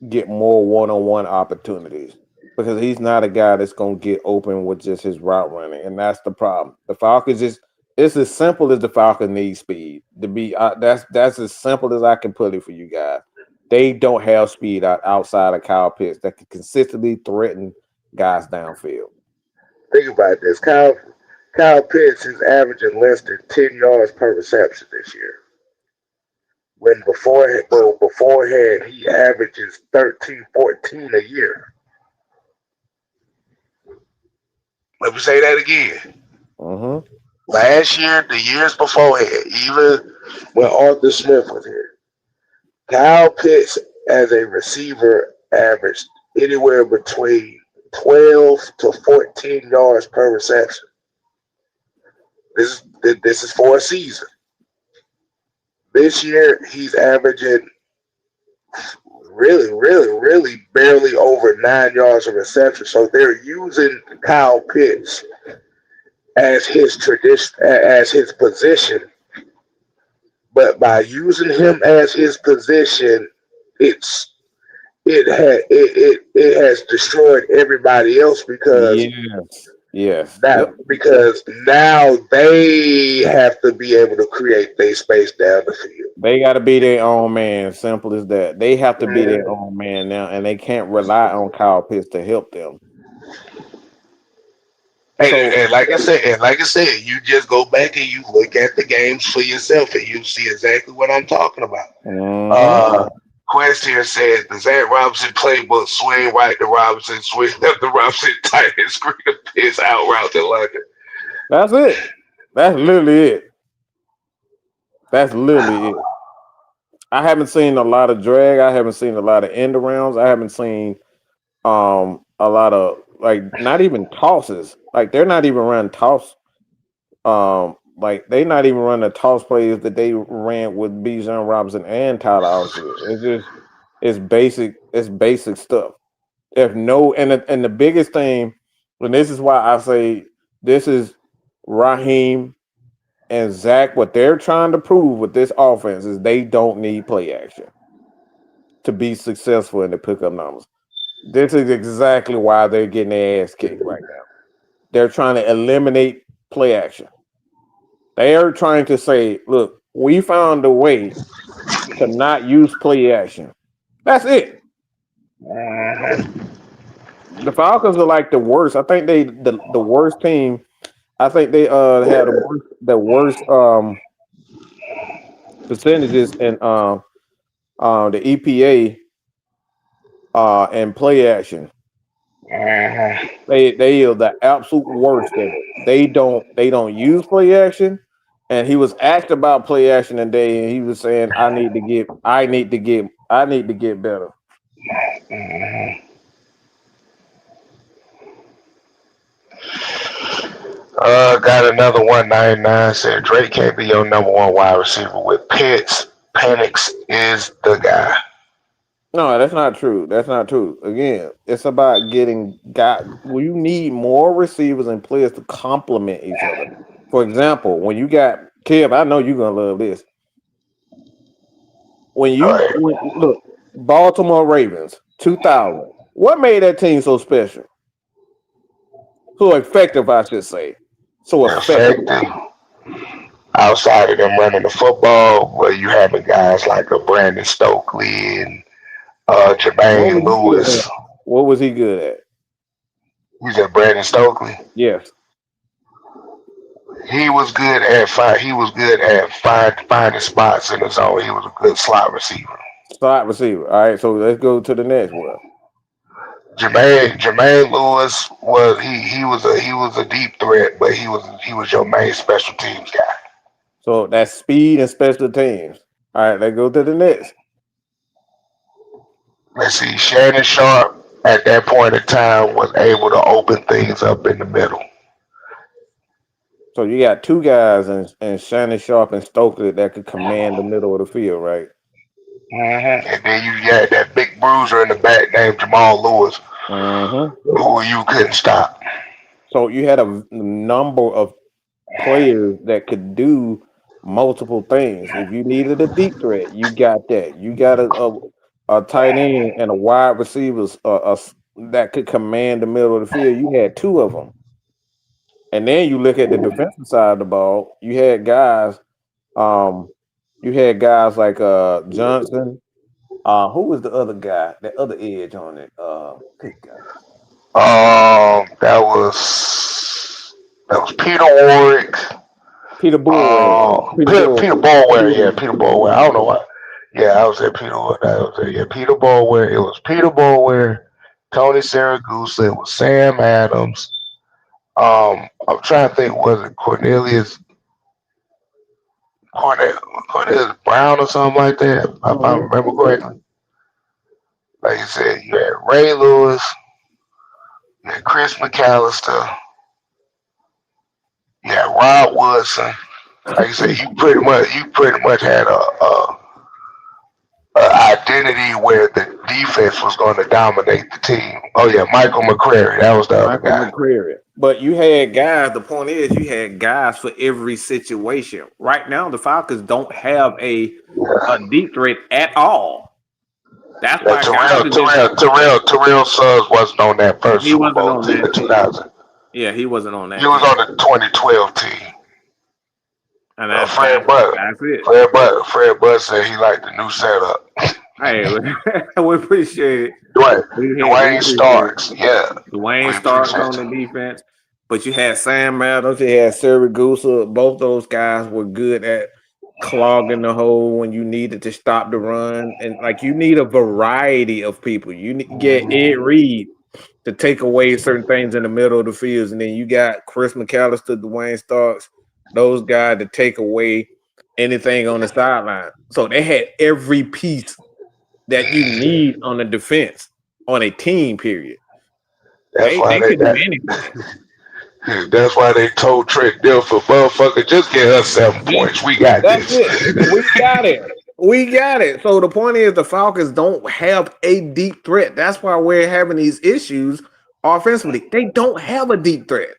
get more one-on-one opportunities because he's not a guy that's going to get open with just his route running, and that's the problem. The Falcons just it's as simple as the Falcons need speed to be. That's as simple as I can put it for you guys. They don't have speed outside of Kyle Pitts that can consistently threaten guys downfield. think about this. Kyle Pitts is averaging less than 10 yards per reception this year. When beforehand he averages 13, 14 a year. Let me say that again. Mm-hmm. Last year, the years beforehand, even when Arthur Smith was here, Kyle Pitts as a receiver averaged anywhere between 12 to 14 yards per reception. This is for a season. This year, he's averaging really barely over 9 yards of reception. So they're using Kyle Pitts as his tradition, as his position. But by using him as his position, it's it has destroyed everybody else Yes. Yes. Yep. because now they have to be able to create their space down the field. They got to be their own man. Simple as that. They have to be their Mhm. own man now, and they can't rely on Kyle Pitts to help them. So, And like I said, you just go back and you look at the games for yourself, and you see exactly what I'm talking about. mhm. Uh, Quest here says the Zac Robinson playbook: swing right to Robinson, swing left to Robinson, tight end, screen the piss out route to London. That's it. That's literally it. That's literally it. I haven't seen a lot of drag. I haven't seen a lot of end arounds. I haven't seen a lot of like not even tosses. Like they're not even running toss. Like they not even running the toss plays that they ran with Bijan Robinson and Tyler Algier. It's just it's basic stuff. If no and the biggest thing, and this is why I say this is Raheem and Zach, what they're trying to prove with this offense is they don't need play action to be successful in the pickup numbers. This is exactly why they're getting their ass kicked right now. They're trying to eliminate play action. They are trying to say, look, we found a way to not use play action. That's it. The Falcons are like the worst. I think the worst team. I think they had the worst percentages in the EPA and play action. They are the absolute worst at it. They don't use play action. and he was asked about play action today, and he was saying, I need to get better." Mhm. Got another 199 said Drake can't be your number one wide receiver with Pitts. Penix is the guy. No, that's not true. That's not true. Again, it's about getting got. Well, you need more receivers and players to complement each other. For example, when you got Kev, I know you're gonna love this. Right. Look, Baltimore Ravens, 2000. What made that team so special? So effective, I should say. So effective. Effective. Outside of them running the football, where you having guys like a Brandon Stokely and What was Jermaine he good at? Lewis. What was he good at? You said Brandon Stokely. Yes, He was good at finding spots in the zone. He was a good slot receiver. slot receiver. All right, so let's go to the next one. Jermaine Lewis was he was a deep threat, but he was your main special teams guy. So that's speed and special teams. All right, let's go to the next. Let's see, Shannon Sharp at that point in time was able to open things up in the middle. So you got two guys and Shannon Sharp and Stokely that could command the middle of the field, right? And then you had that big bruiser in the back named Jamal Lewis, Mm-hmm. who you couldn't stop. So you had a number of players that could do multiple things. If you needed a deep threat, you got that. You got a tight end and a wide receivers that could command the middle of the field. You had two of them. And then you look at the defensive side of the ball. Um, you had guys like Johnson. Who was the other guy? That other edge on it. Pick guy. That was Peter Warwick. Peter Bullware. Peter Peter Bullware. Ballware, yeah, Peter Ballware. I don't know why. Yeah, I was at Peter. I was at, yeah, Peter Ballware. It was Peter Ballware, Tony Saragusa. It was Sam Adams. I'm trying to think. Was it Cornelius Brown or something like that? If I Mhm. remember correctly. Like you said, you had Ray Lewis, you had Chris McAllister, you had Rob Woodson. Like you said, you pretty much had a identity where the defense was going to dominate the team. Oh yeah, Michael McCrary, that was the other Michael guy. McCreary. But you had guys. The point is, you had guys for every situation. Right now, the Falcons don't have a deep threat at all. That's That why guys have been. Terrell Suggs wasn't on that first He Super wasn't Bowl on team that in team. 2000. Yeah, he wasn't on He that was team. on the 2012 team. And that's it. Fred Bud said he liked the new setup. Hey, we appreciate it. We Dwayne appreciate it. Starks, yeah, Dwayne we Starks appreciate on the you. defense, but you had Sam Adams, you had Saragusa. Both those guys were good at clogging the hole when you needed to stop the run, and like you need a variety of people. You need to get Ed Reed to take away certain things in the middle of the fields, and then you got Chris McAllister, Dwayne Starks, those guys to take away anything on the sideline. So they had every piece that you need on the defense on a team. Period. That's They why they they could do that, anything. that's why they told Trent Dilfer, motherfucker, just get us 7 points. We got That's this. it. We got it. We got it. So the point is, the Falcons don't have a deep threat. That's why we're having these issues offensively. They don't have a deep threat.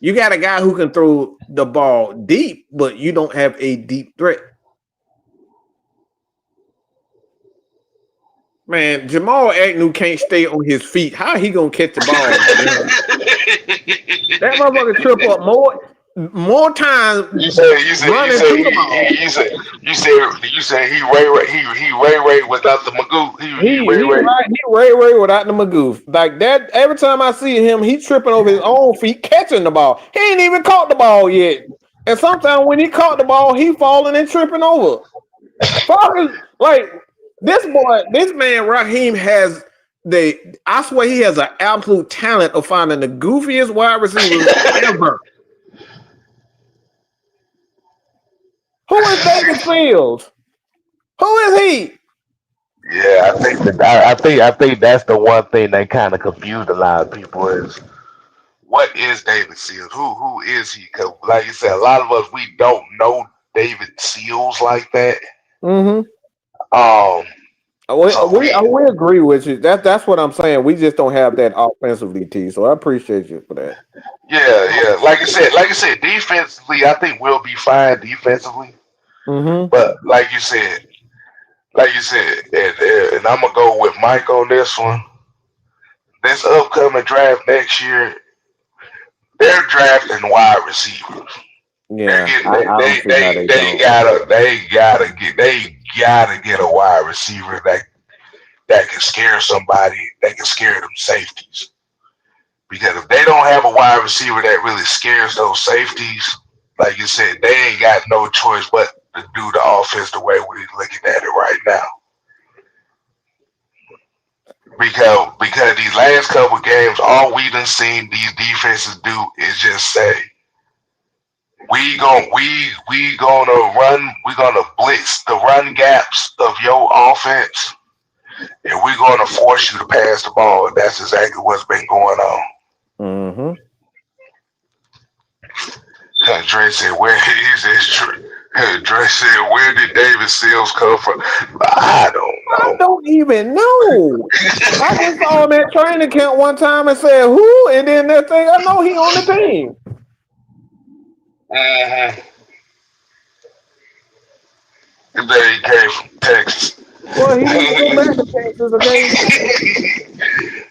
You got a guy who can throw the ball deep, but you don't have a deep threat. Man, Jamal Agnew can't stay on his feet. How he gonna catch the ball? That motherfucker trip up more times You said you said you running said to the ball. you said he Ray without the Magoo. He Ray Ray. He Ray without the Magoo. Like that, every time I see him, he tripping over his own feet, catching the ball. He ain't even caught the ball yet. And sometimes when he caught the ball, he falling and tripping over. Falcons, like this man Raheem has I swear he has an absolute talent of finding the goofiest wide receivers ever. Who is David Fields? Who is he? Yeah, I think that's the one thing that kind of confused a lot of people is what is David Seals? Who is he? Because like you said, a lot of us we don't know David Seals like that. Mm-hmm. Um, so We agree with you. That's what I'm saying. We just don't have that offensively, T. So I appreciate you for that. yeah. Like I said, defensively, I think we'll be fine defensively. Mm-hmm. But like you said, and I'm gonna go with Mike on this one. This upcoming draft next year, they're drafting wide receivers. They're Yeah, getting I don't see how they don't. they gotta get a wide receiver that can scare somebody, that can scare them safeties. Because if they don't have a wide receiver that really scares those safeties, like you said, they ain't got no choice but to do the offense the way we're looking at it right now. Because these last couple games, all we done seen these defenses do is just say, we gonna blitz the run gaps of your offense, and we're gonna force you to pass the ball. And that's exactly what's been going on. Mm-hmm. Dre said, "Where is this?" Dre said, "Where did David Seals come from?" I don't I know. don't even know. I just saw him at training camp one time and said who, and then that thing I know he on the team. Mm-hmm. There he came from Texas. Well, he need to go back to Texas, okay?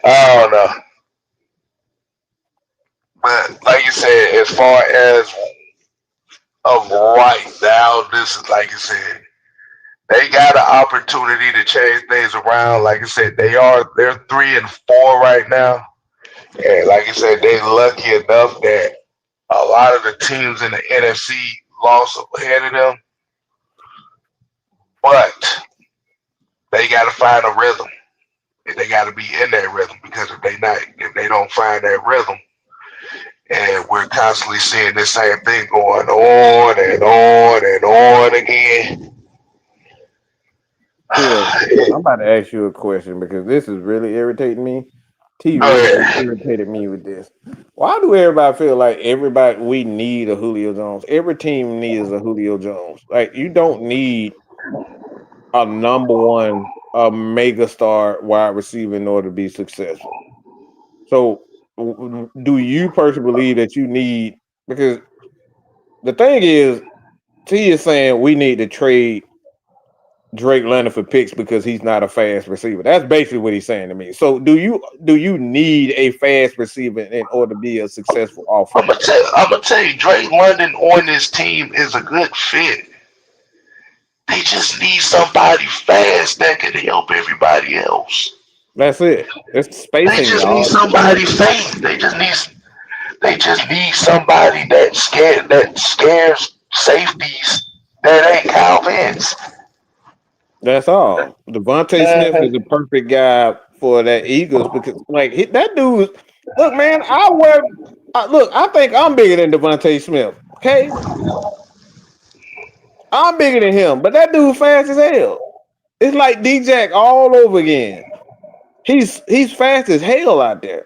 I don't know, but like you said, as far as of right now, this is like you said, they got an opportunity to change things around. Like I said, they're 3-4 right now, and like I said, they're lucky enough that a lot of the teams in the NFC lost ahead of them, but they got to find a rhythm. They got to be in that rhythm because if they don't find that rhythm, and we're constantly seeing the same thing going on and on and on again. Here, I'm about to ask you a question because this is really irritating me. T Go really ahead. irritated me with this. Why do everybody feel like everybody we need a Julio Jones? Every team needs a Julio Jones. Like you don't need a number one, a mega star wide receiver in order to be successful. So, do you personally believe that you need? Because the thing is, T is saying we need to trade Drake London for picks because he's not a fast receiver. That's basically what he's saying to me. So, do you need a fast receiver in order to be a successful offense? I'm gonna tell you, Drake London on this team is a good fit. They just need somebody fast that can help everybody else. That's it. It's They spacing, just need y'all. somebody fast. They just need somebody that scares safeties that ain't Kyle Pitts. That's all. Devontae Smith is the perfect guy for that Eagles because, like, that dude. Look, man, look. I think I'm bigger than Devontae Smith. Okay, I'm bigger than him, but that dude fast as hell. It's like D-Jack all over again. He's fast as hell out there.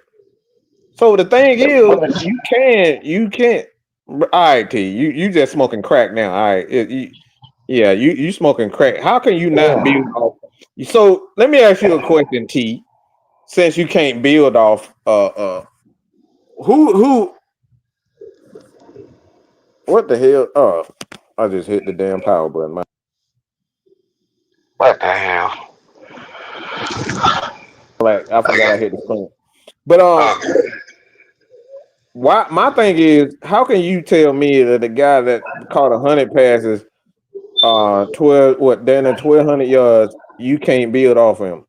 So the thing is, you can't. All right, T, you just smoking crack now. All right, yeah, you smoking crack. How can you not build off? So let me ask you a question, T. Since you can't build off, who, what the hell? I just hit the damn power button. What the hell? Like I forgot I Okay. hit the screen. But Okay. why? My thing is, how can you tell me that the guy that caught 100 passes, 12 what, down at 1,200 yards, you can't build off him?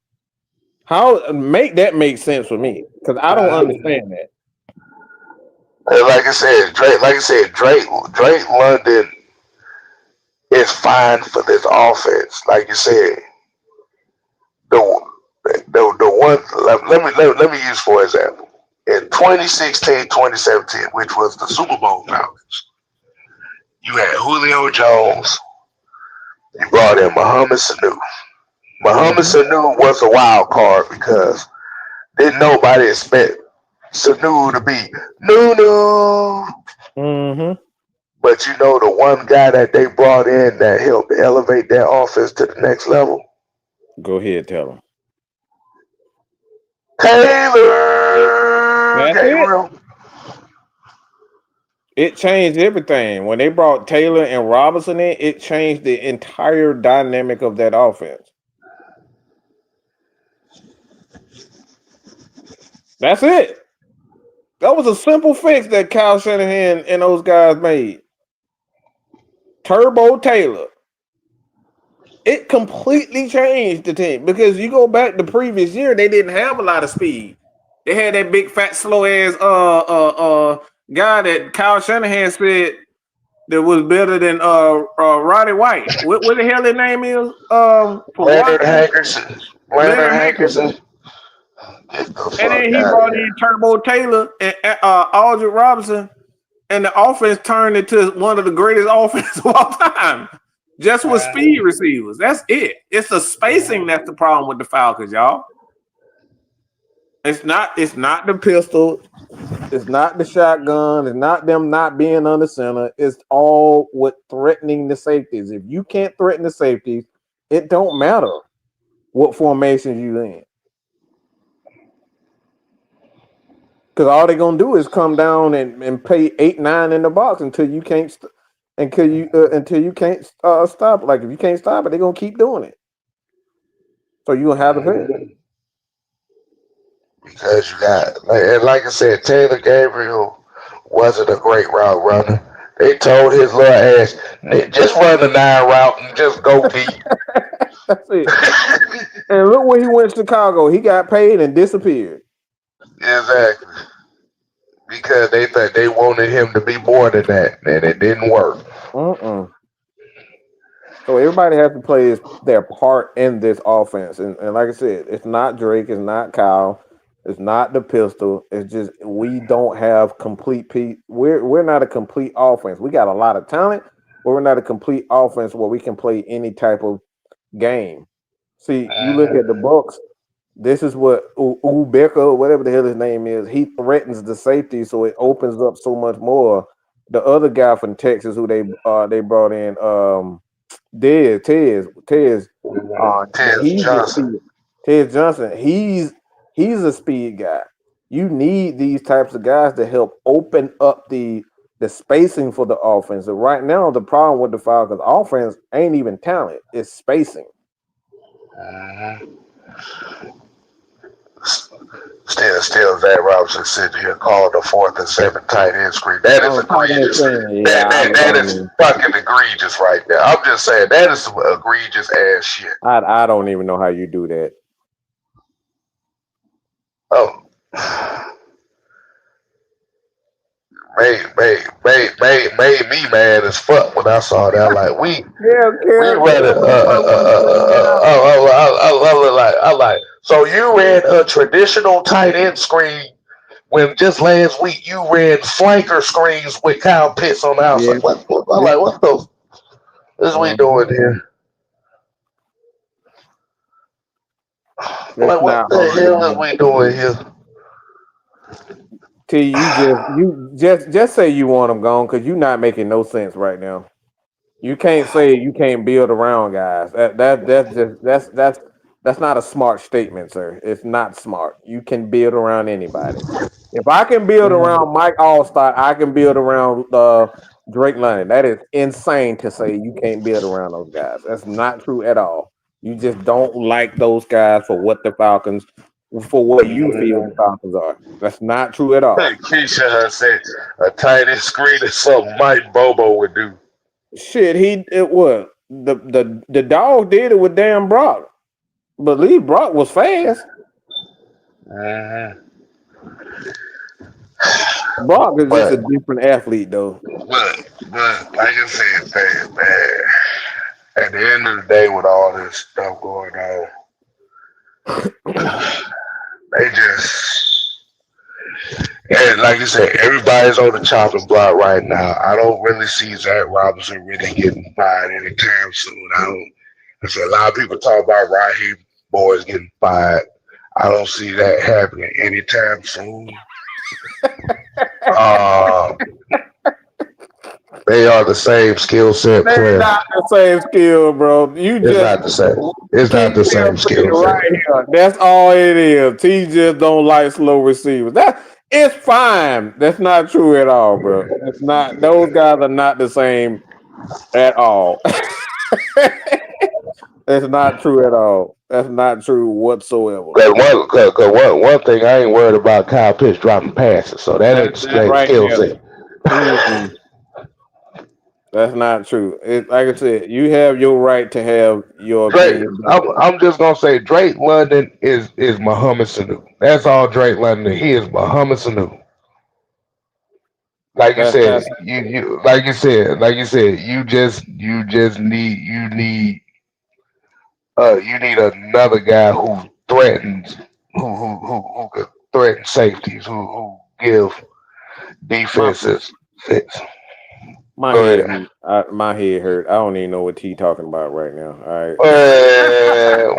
How make that make sense for me? Because I don't understand that. Like I said, Drake London is fine for this offense. Like you said, the the one let me use for example in 2016, 2017, which was the Super Bowl Falcons. You had Julio Jones. You brought in Muhammad Sanu. Muhammad Mm-hmm. Sanu was a wild card because didn't nobody expect Sanu to be Nunu. Mm-hmm. But you know the one guy that they brought in that helped elevate their offense to the next level? Go ahead, tell them. Taylor That's it. Gabriel. It changed everything. When they brought Taylor and Robinson in, it changed the entire dynamic of that offense. That's it. That was a simple fix that Kyle Shanahan and those guys made. Turbo Taylor. It completely changed the team because you go back the previous year, they didn't have a lot of speed. They had that big fat slow ass guy that Kyle Shanahan said that was better than Roddy White. What the hell his name is? For Leonard Washington, Hankerson. Leonard Leonard Hankerson. Hankerson. Get the And then fuck he out of brought in here. Turbo Taylor and Aldridge Robinson, and the offense turned into one of the greatest offenses of all time. Just with speed receivers. That's it. It's the spacing that's the problem with the Falcons, y'all. It's not the pistol. It's not the shotgun. It's not them not being under center. It's all with threatening the safeties. If you can't threaten the safeties, it don't matter what formation you in. Because all they're gonna do is come down and pay 8-9 in the box until you can't until you can't stop. Like if you can't stop it, they're gonna keep doing it. So you gonna have to pay. Because you got, like I said, Taylor Gabriel wasn't a great route runner. They told his little ass, just run the 9 route and just go deep. That's it. And look where he went to Chicago. He got paid and disappeared. Exactly. Because they thought they wanted him to be more than that, and it didn't work. Mm-mm. So everybody has to play their part in this offense. And like I said, it's not Drake, it's not Kyle, it's not the pistol. It's just we don't have complete we're not a complete offense. We got a lot of talent, but we're not a complete offense where we can play any type of game. See, you look at the Bucks. This is what Ubeka, whatever the hell his name is, he threatens the safety, so it opens up so much more. The other guy from Texas, who they brought in, Tez, Tez he's a Johnson. speed. Tez Johnson, he's a speed guy. You need these types of guys to help open up the spacing for the offense. And right now, the problem with the Falcons offense ain't even talent; it's spacing. Mhm. Still, Zac Robinson sitting here calling the 4th and 7th tight end screen. That is Oh, tight end egregious. screen. That Yeah, that that is fucking egregious right there. I'm just saying that is some egregious ass shit. I don't even know how you do that. Oh, made me mad as fuck when I saw that. Like we read it. I like. So you ran a traditional tight end screen when just last week you ran flanker screens with Kyle Pitts on the Yeah, outside. I'm yeah. like, what the is we Mhm. doing here? That's Like, not what the hard to hell is do. we doing here? T, you just say you want them gone because you're not making no sense right now. You can't say you can't build around guys. That's not a smart statement, sir. It's not smart. You can build around anybody. If I can build around Mike Allstott, I can build around Drake London. That is insane to say you can't build around those guys. That's not true at all. You just don't like those guys for what the Falcons, for what you feel the Falcons are. That's not true at all. Keisha has said a tight end screen is something Mike Bobo would do. Shit, it was the dog did it with damn Brock. But Lee Brock was fast. Uh-huh. Brock is just But a different athlete, though. but like I said, man, at the end of the day, with all this stuff going on, they just And like I said, everybody's on the chopping block right now. I don't really see Zac Robinson really getting fired anytime soon. I don't. I said a lot of people talk about Raheem Morris getting fired. I don't see that happening anytime soon. Uh, they are the same skill set They're player. not the same skill, bro. You It's just not the same. It's King not the Bill same said it skill set. right here. That's all it is. He just don't like slow receivers. That it's fine. That's not true at all, bro. It's not. Those guys are not the same at all. That's not true at all. That's not true whatsoever. Cause one thing I ain't worried about Kyle Pitts dropping passes, so that That's ain't the that same right skill there. set. Mm-mm. That's not true. Like I said, you have your right to have your Drake, opinion. I'm just gonna say Drake London is Muhammad Sanu. That's all Drake London. He is Muhammad Sanu. Like you That's said, that's like you said, you need another guy who threatens, who could threaten safeties, who give my defenses fits. my Go head. ahead. My head hurt. I don't even know what he talking about right now. All right.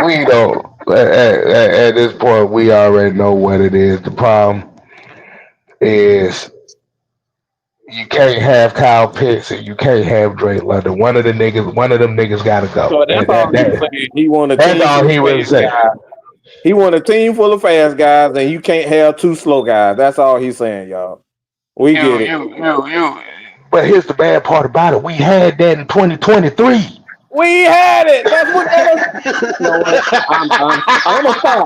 We don't. At this point, we already know what it is. The problem is you can't have Kyle Pitts and you can't have Drake London. One of them niggas gotta go. So that's all he's saying. He want a That's team all full of he really fast said. guys. He want a team full of fast guys, and you can't have two slow guys. That's all he's saying, y'all. We You, get it. you, you, you. But here's the bad part about it. We had that in 2023. We had it. That's what that was. You know what? I'm gonna stop.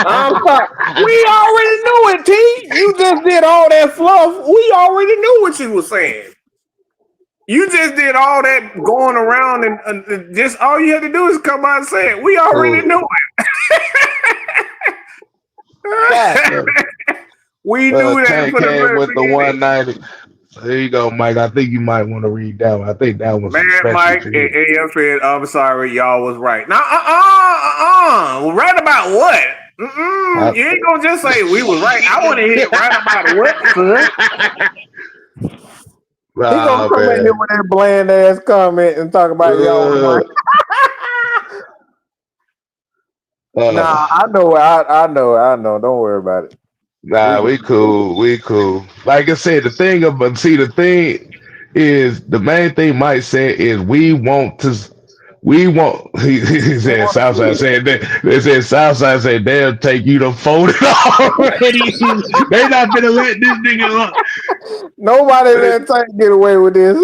I'm stop. We already knew it, T. You just did all that fluff. We already knew what you were saying. You just did all that going around, and just all you had to do is come out and say it. We already Oh, knew God it. damn it. We knew that Tank from the came very with the beginning. 190. There you go, Mike. I think you might want to read that one. I think that one's Man, especially Mike, for you. AFN, I'm sorry, y'all was right. Now, right about what? I, You ain't gonna just say we was right. I want to hear right about what, son. He gonna oh, come in here man. with that bland ass comment and talk about y'all was Uh, right. Nah, uh, I know, I know. Don't worry about it. We nah, can. we cool. We cool. Like I said, the thing is, the main thing Mike said is he We said want to Southside see it. said that they said Southside said they'll take you to fold it already. They not gonna let this nigga up. Nobody let Tank get away with this.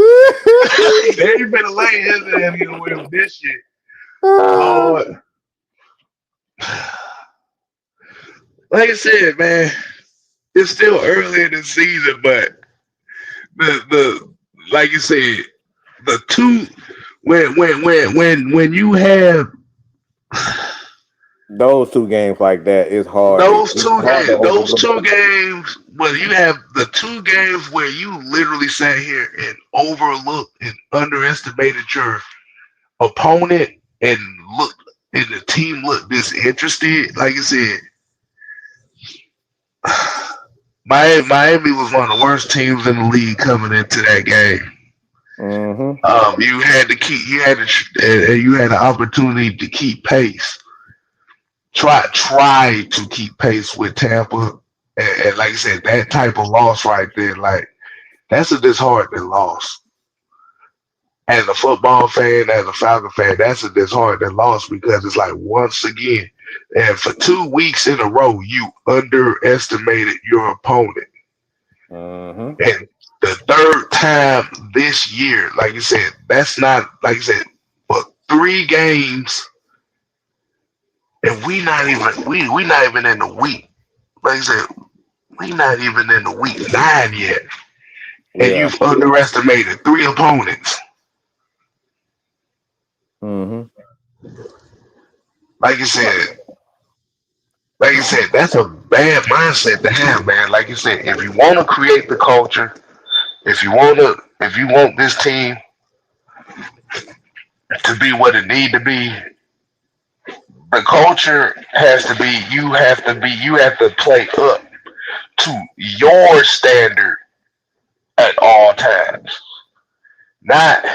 They ain't gonna let his ass get away with this shit. Lord. Like I said, man, it's still early in the season, but the like you said, the two when you have Those two games like that, it's hard to those overlook. two games, well, you have the two games where you literally sat here and overlooked and underestimated your opponent and looked and the team looked disinterested. Like I said, Miami was one of the worst teams in the league coming into that game. Mm-hmm. You had an opportunity to keep pace. Try to keep pace with Tampa, and like I said, that type of loss right there, like that's a disheartening loss. As a football fan, as a Falcon fan, that's a disheartening loss because it's like once again, and for 2 weeks in a row, you underestimated your opponent. Mm-hmm. And the third time this year, like you said, that's not like you said, for 3 games, and we not even in the week. Like I said, we not even in the week 9 yet, and Yeah. you've underestimated 3 opponents. Mm-hmm. Like you said, that's a bad mindset to have, man. Like you said, if you want to create the culture, if you want this team to be what it need to be, the culture has to be. You have to play up to your standard at all times, not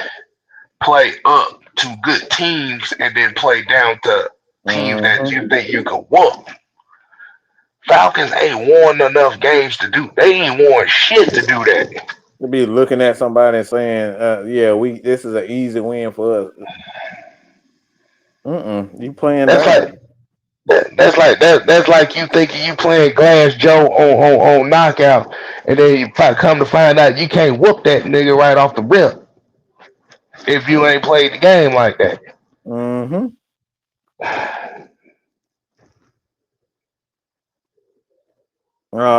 play up to good teams and then play down to teams that Mm-hmm. you think you could whoop. Falcons ain't won enough games to do. They ain't won shit to do that. To be looking at somebody and saying, "Yeah, this is an easy win for us." You playing That's like down. that's like you thinking you playing Glass Joe on knockout, and then you come to find out you can't whoop that nigga right off the rip if you ain't played the game like that. Mm-hmm.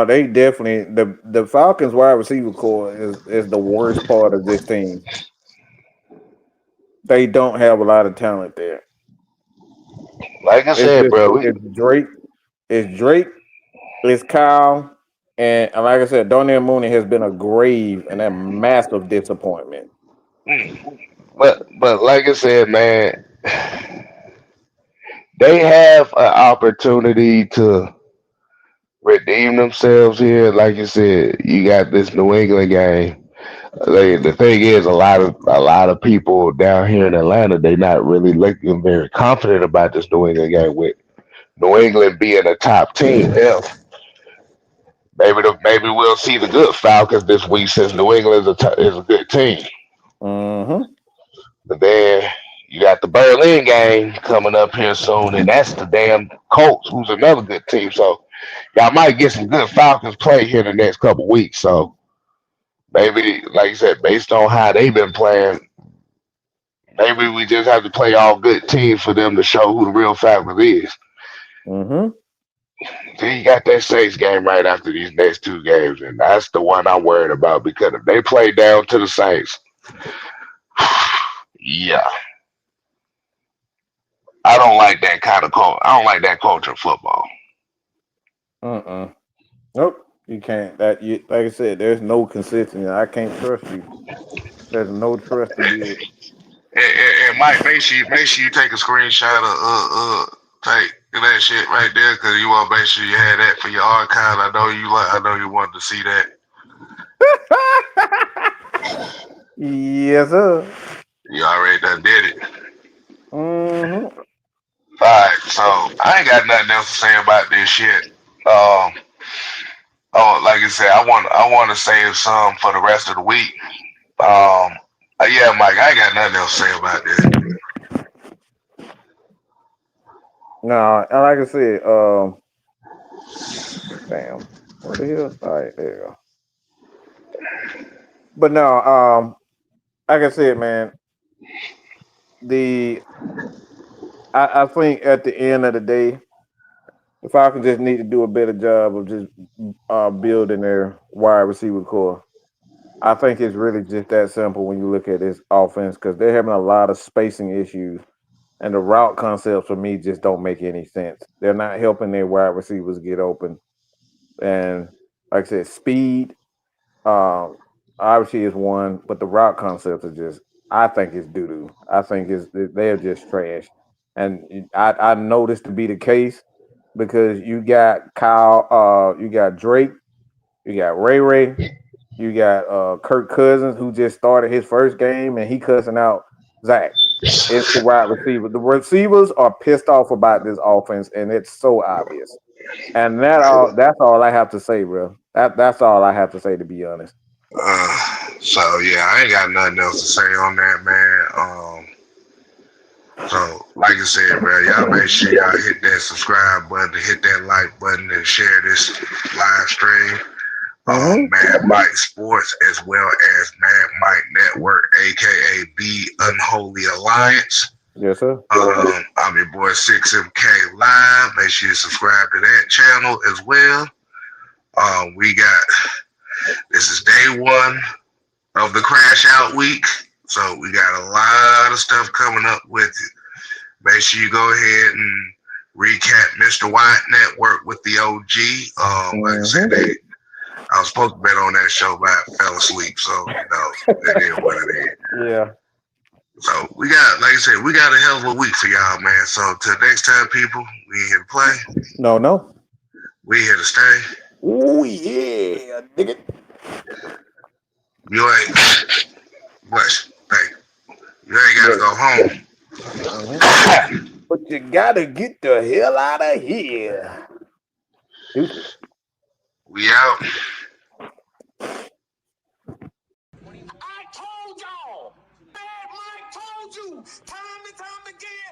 They definitely the Falcons wide receiver core is the worst part of this team. They don't have a lot of talent there. Like I It's said, just bro, it's Drake, it's Kyle, and like I said, Darnell Mooney has been a grave and a massive disappointment. but like I said, man, they have an opportunity to redeem themselves here. Like you said, you got this New England game. The thing is, a lot of people down here in Atlanta, they not really looking very confident about this New England game with New England being a top team. Hell, maybe we'll see the good Falcons this week since New England is a good team. Mm-hmm. But then you got the Berlin game coming up here soon, and that's the damn Colts, who's another good team. So y'all might get some good Falcons play here in the next couple weeks. So maybe, like you said, based on how they've been playing, maybe we just have to play all good teams for them to show who the real Falcons is. Mm-hmm. Then you got that Saints game right after these next two games, and that's the one I'm worried about because if they play down to the Saints, yeah, I don't like that kind of culture. I don't like that culture of football. Uh-uh. Nope. You can't. Like I said, there's no consistency. I can't trust you. There's no trust to be. And Mike, make sure you take a screenshot of take that shit right there because you want to make sure you had that for your archive. I know you wanted to see that. Yes, sir. You already done did it. Mm-hmm. All right, so I ain't got nothing else to say about this shit. Um, like I said, I want to save some for the rest of the week. Yeah, Mike, I ain't got nothing else to say about this. No, and like I said, damn, what the hell? All right, there you go. But no, like I said, man, the I think at the end of the day, the Falcons just need to do a better job of just building their wide receiver core. I think it's really just that simple when you look at this offense because they're having a lot of spacing issues, and the route concepts for me just don't make any sense. They're not helping their wide receivers get open, and like I said, speed obviously is one, but the route concepts are just I think it's doo doo. I think they're just trash, and I know this to be the case because you got Kyle, you got Drake, you got Ray, you got Kirk Cousins who just started his first game and he cussing out Zach. It's the wide receiver. The receivers are pissed off about this offense, and it's so obvious. And that's all I have to say, bro. That's all I have to say to be honest. So yeah, I ain't got nothing else to say on that, man. So like I said, bro, y'all make sure y'all hit that subscribe button, hit that like button, and share this live stream. Mm-hmm. Mad Mike Sports as well as Mad Mike Network, aka B Unholy Alliance. Yes, sir. I'm your boy 6MK Live. Make sure you subscribe to that channel as well. We got this is day one of the crash out week. So we got a lot of stuff coming up with it. Make sure you go ahead and recap Mr. White Network with the OG. Like I said, I was supposed to bet on that show, but I fell asleep. So, it is what it is. Yeah. So we got, like I said, we got a hell of a week for y'all, man. So till next time, people, we ain't here to play. No. We here to stay. Oh yeah, nigga. You ain't what? Hey, you ain't gotta Yeah. go home. Uh-huh. But you gotta get the hell out of here. Deuces. We out. I told y'all. Bad Mike told you time and time again.